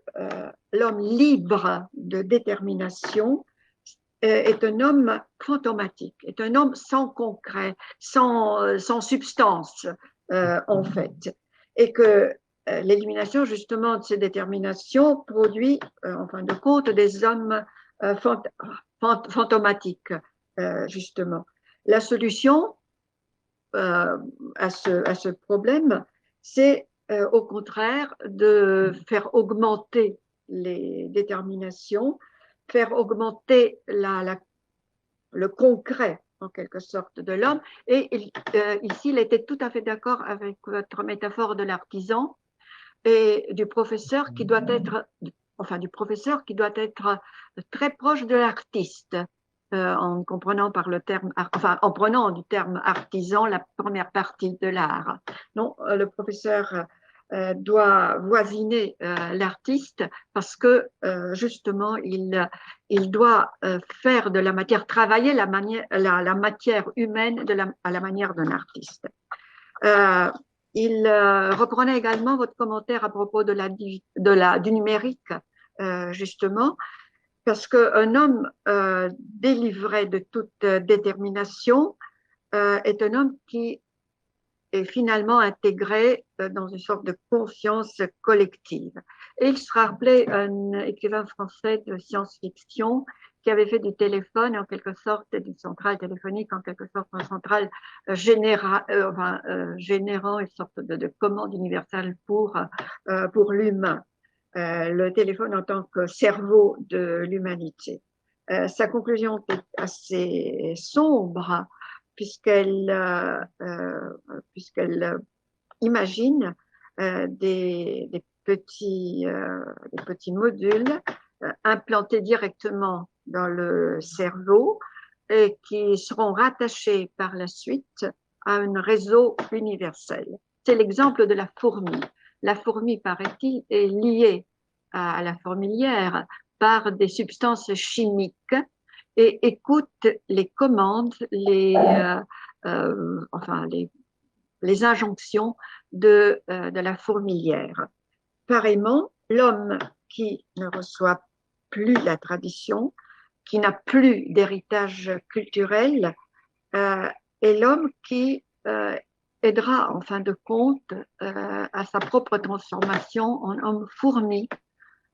l'homme libre de détermination est un homme fantomatique, est un homme sans concret, sans substance en fait, et que l'élimination justement de ces déterminations produit en fin de compte des hommes fantomatique, justement. La solution à ce problème, c'est au contraire de faire augmenter les déterminations, faire augmenter le concret, en quelque sorte, de l'homme. Et ici, il était tout à fait d'accord avec votre métaphore de l'artisan et du professeur qui doit être, très proche de l'artiste, en comprenant par le terme, en prenant du terme artisan la première partie de l'art. Non, le professeur doit voisiner l'artiste parce que justement il doit faire de la matière, travailler la matière humaine à la manière d'un artiste. Il reprenait également votre commentaire à propos du numérique, justement, parce qu'un homme délivré de toute détermination est un homme qui est finalement intégré dans une sorte de conscience collective. Et il se rappelait un écrivain français de science-fiction qui avait fait du téléphone, en quelque sorte, d'une centrale téléphonique, en quelque sorte, une centrale générant une sorte de commande universelle pour l'humain. Le téléphone en tant que cerveau de l'humanité. Sa conclusion est assez sombre puisqu'elle imagine des petits modules implantés directement dans le cerveau et qui seront rattachés par la suite à un réseau universel. C'est l'exemple de la fourmi. La fourmi, paraît-il, est liée à la fourmilière par des substances chimiques et écoute les commandes, les injonctions de la fourmilière. Pareillement, l'homme qui ne reçoit plus la tradition, qui n'a plus d'héritage culturel, est l'homme qui aidera en fin de compte à sa propre transformation en homme fourmi,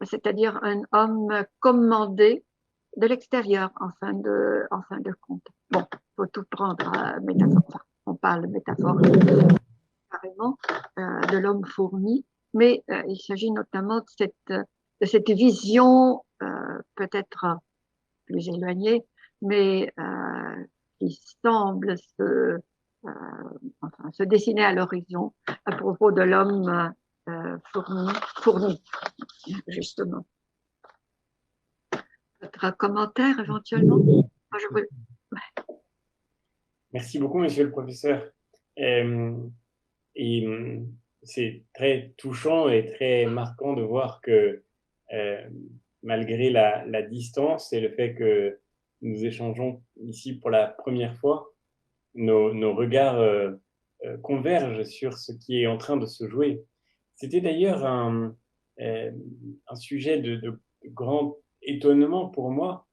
c'est-à-dire un homme commandé de l'extérieur en fin de compte. Bon, il faut tout prendre métaphore. On parle métaphore carrément de l'homme fourmi, mais il s'agit notamment de cette vision peut-être plus éloignée, mais qui semble se dessiner à l'horizon à propos de l'homme fourmi, justement. Votre commentaire éventuellement? Merci beaucoup, monsieur le professeur. Et c'est très touchant et très marquant de voir que malgré la distance et le fait que nous échangeons ici pour la première fois, nos regards convergent sur ce qui est en train de se jouer. C'était d'ailleurs un sujet de grand étonnement pour moi,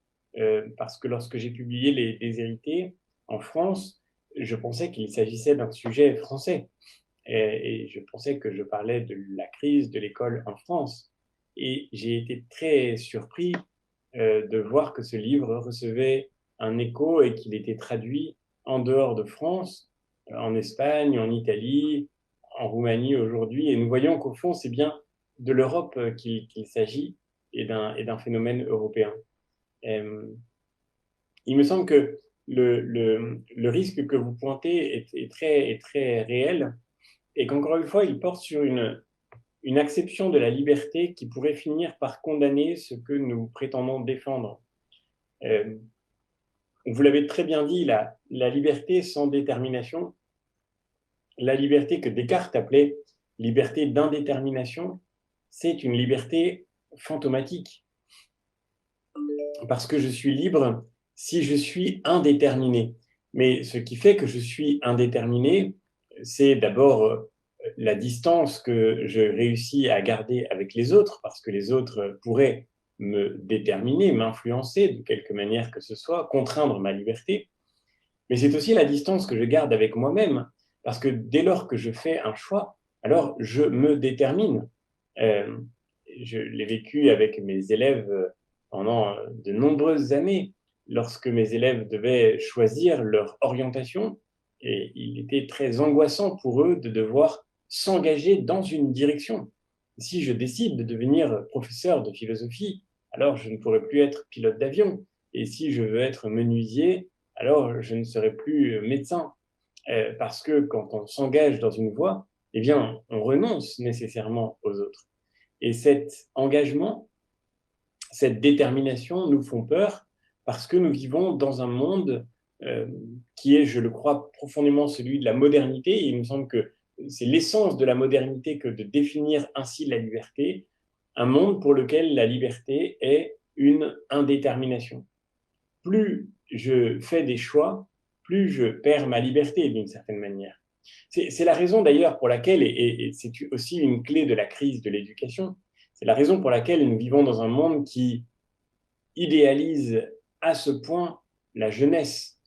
parce que lorsque j'ai publié Les Déshérités en France, je pensais qu'il s'agissait d'un sujet français. Et je pensais que je parlais de la crise de l'école en France. Et j'ai été très surpris de voir que ce livre recevait un écho et qu'il était traduit en dehors de France, en Espagne, en Italie, en Roumanie aujourd'hui. Et nous voyons qu'au fond, c'est bien de l'Europe qu'il s'agit et d'un phénomène européen. Il me semble que le risque que vous pointez est très réel et qu'encore une fois, il porte sur une acception de la liberté qui pourrait finir par condamner ce que nous prétendons défendre. Vous l'avez très bien dit, la liberté sans détermination, la liberté que Descartes appelait liberté d'indétermination, c'est une liberté fantomatique. Parce que je suis libre si je suis indéterminé. Mais ce qui fait que je suis indéterminé, c'est d'abord la distance que je réussis à garder avec les autres, parce que les autres pourraient me déterminer, m'influencer de quelque manière que ce soit, contraindre ma liberté. Mais c'est aussi la distance que je garde avec moi-même, parce que dès lors que je fais un choix, alors je me détermine. Je l'ai vécu avec mes élèves pendant de nombreuses années, lorsque mes élèves devaient choisir leur orientation, et il était très angoissant pour eux de devoir s'engager dans une direction. Si je décide de devenir professeur de philosophie, alors je ne pourrai plus être pilote d'avion. Et si je veux être menuisier, alors je ne serai plus médecin. Parce que quand on s'engage dans une voie, eh bien, on renonce nécessairement aux autres. Et cet engagement, cette détermination nous font peur parce que nous vivons dans un monde qui est, je le crois, profondément celui de la modernité. Et il me semble que c'est l'essence de la modernité que de définir ainsi la liberté, un monde pour lequel la liberté est une indétermination. Plus je fais des choix, plus je perds ma liberté d'une certaine manière. C'est la raison d'ailleurs pour laquelle, et c'est aussi une clé de la crise de l'éducation, c'est la raison pour laquelle nous vivons dans un monde qui idéalise à ce point la jeunesse.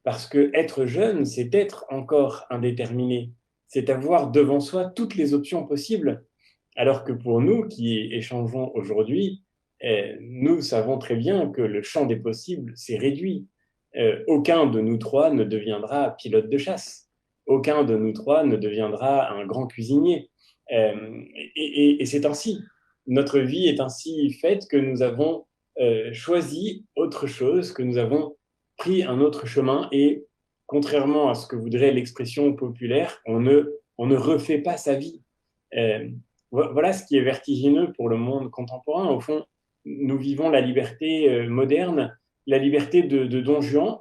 Parce que être jeune, c'est être encore indéterminé, c'est avoir devant soi toutes les options possibles. Alors que pour nous qui échangeons aujourd'hui, nous savons très bien que le champ des possibles s'est réduit. Aucun de nous trois ne deviendra pilote de chasse. Aucun de nous trois ne deviendra un grand cuisinier. Et c'est ainsi. Notre vie est ainsi faite que nous avons choisi autre chose, que nous avons pris un autre chemin et, contrairement à ce que voudrait l'expression populaire, on ne refait pas sa vie. Voilà ce qui est vertigineux pour le monde contemporain. Au fond, nous vivons la liberté moderne, la liberté de Don Juan,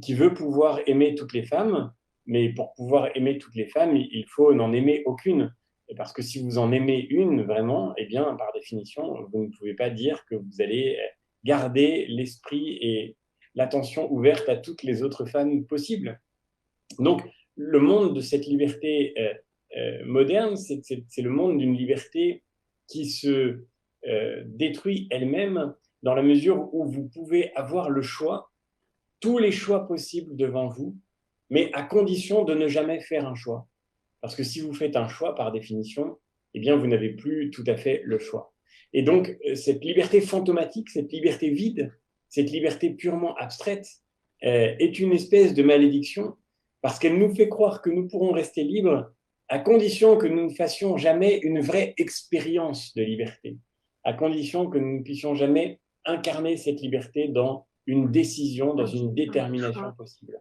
qui veut pouvoir aimer toutes les femmes, mais pour pouvoir aimer toutes les femmes, il faut n'en aimer aucune. Parce que si vous en aimez une vraiment, eh bien, par définition, vous ne pouvez pas dire que vous allez garder l'esprit et l'attention ouverte à toutes les autres femmes possibles. Donc, le monde de cette liberté moderne, c'est le monde d'une liberté qui se détruit elle-même dans la mesure où vous pouvez avoir le choix, tous les choix possibles devant vous, mais à condition de ne jamais faire un choix. Parce que si vous faites un choix, par définition, eh bien, vous n'avez plus tout à fait le choix. Et donc, cette liberté fantomatique, cette liberté vide, cette liberté purement abstraite est une espèce de malédiction parce qu'elle nous fait croire que nous pourrons rester libres à condition que nous ne fassions jamais une vraie expérience de liberté, à condition que nous ne puissions jamais incarner cette liberté dans une décision, dans une détermination possible.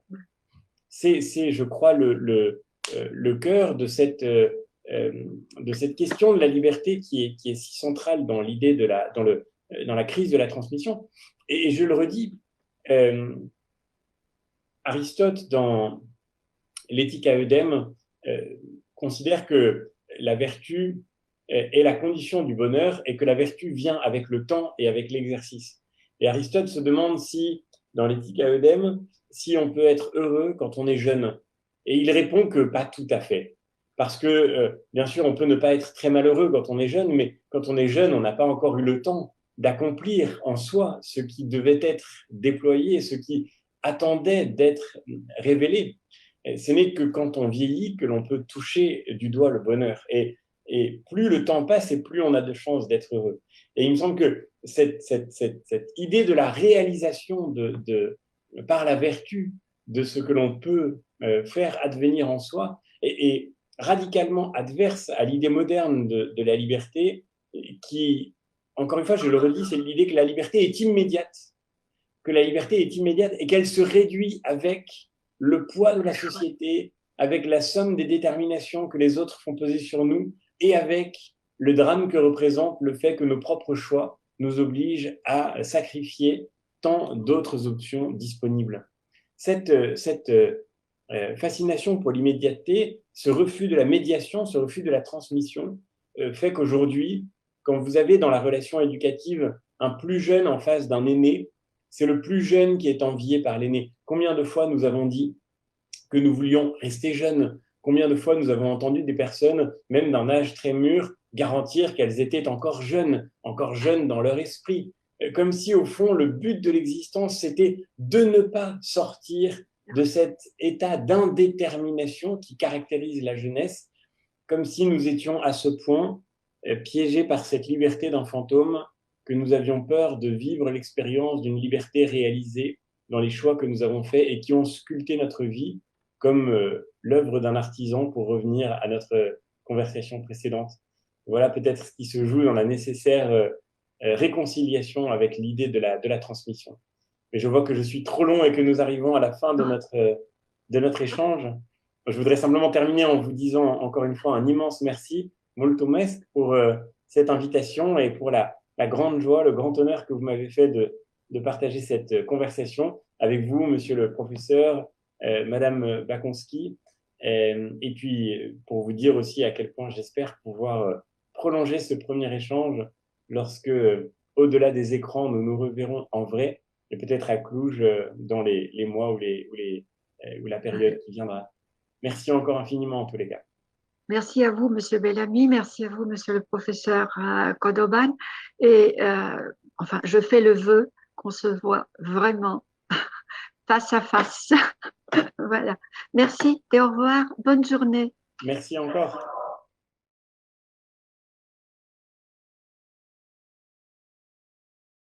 C'est je crois, le cœur de cette question de la liberté qui est si centrale dans l'idée dans la crise de la transmission. Et je le redis, Aristote, dans l'Éthique à Eudème, considère que la vertu est la condition du bonheur et que la vertu vient avec le temps et avec l'exercice. Et Aristote se demande si, dans l'Éthique à Eudème, si on peut être heureux quand on est jeune. Et il répond que pas tout à fait. Parce que, bien sûr, on peut ne pas être très malheureux quand on est jeune, mais quand on est jeune, on n'a pas encore eu le temps d'accomplir en soi ce qui devait être déployé, ce qui attendait d'être révélé. Et ce n'est que quand on vieillit que l'on peut toucher du doigt le bonheur. Et plus le temps passe et plus on a de chances d'être heureux. Et il me semble que cette idée de la réalisation par la vertu de ce que l'on peut faire advenir en soi est radicalement adverse à l'idée moderne de la liberté qui, encore une fois, je le redis, c'est l'idée que la liberté est immédiate, et qu'elle se réduit avec le poids de la société, avec la somme des déterminations que les autres font peser sur nous et avec le drame que représente le fait que nos propres choix nous obligent à sacrifier tant d'autres options disponibles. Cette fascination pour l'immédiateté, ce refus de la médiation, ce refus de la transmission, fait qu'aujourd'hui, quand vous avez dans la relation éducative un plus jeune en face d'un aîné, c'est le plus jeune qui est envié par l'aîné. Combien de fois nous avons dit que nous voulions rester jeunes? Combien de fois nous avons entendu des personnes, même d'un âge très mûr, garantir qu'elles étaient encore jeunes dans leur esprit, comme si au fond le but de l'existence c'était de ne pas sortir de cet état d'indétermination qui caractérise la jeunesse, comme si nous étions à ce point piégés par cette liberté d'un fantôme que nous avions peur de vivre l'expérience d'une liberté réalisée dans les choix que nous avons faits et qui ont sculpté notre vie comme l'œuvre d'un artisan, pour revenir à notre conversation précédente. Voilà peut-être ce qui se joue dans la nécessaire réconciliation avec l'idée de la transmission. Mais je vois que je suis trop long et que nous arrivons à la fin de notre échange. Je voudrais simplement terminer en vous disant encore une fois un immense merci, molto mesc, pour cette invitation et pour la grande joie, le grand honneur que vous m'avez fait de partager cette conversation avec vous, monsieur le professeur, madame Bakonski, et puis pour vous dire aussi à quel point j'espère pouvoir prolonger ce premier échange lorsque, au-delà des écrans, nous nous reverrons en vrai, et peut-être à Cluj dans les mois ou la période qui viendra. Merci encore infiniment en tous les cas. Merci à vous, Monsieur Bellamy. Merci à vous, Monsieur le professeur Kodoban. Et enfin, je fais le vœu qu'on se voit vraiment face à face. Voilà. Merci et au revoir. Bonne journée. Merci encore.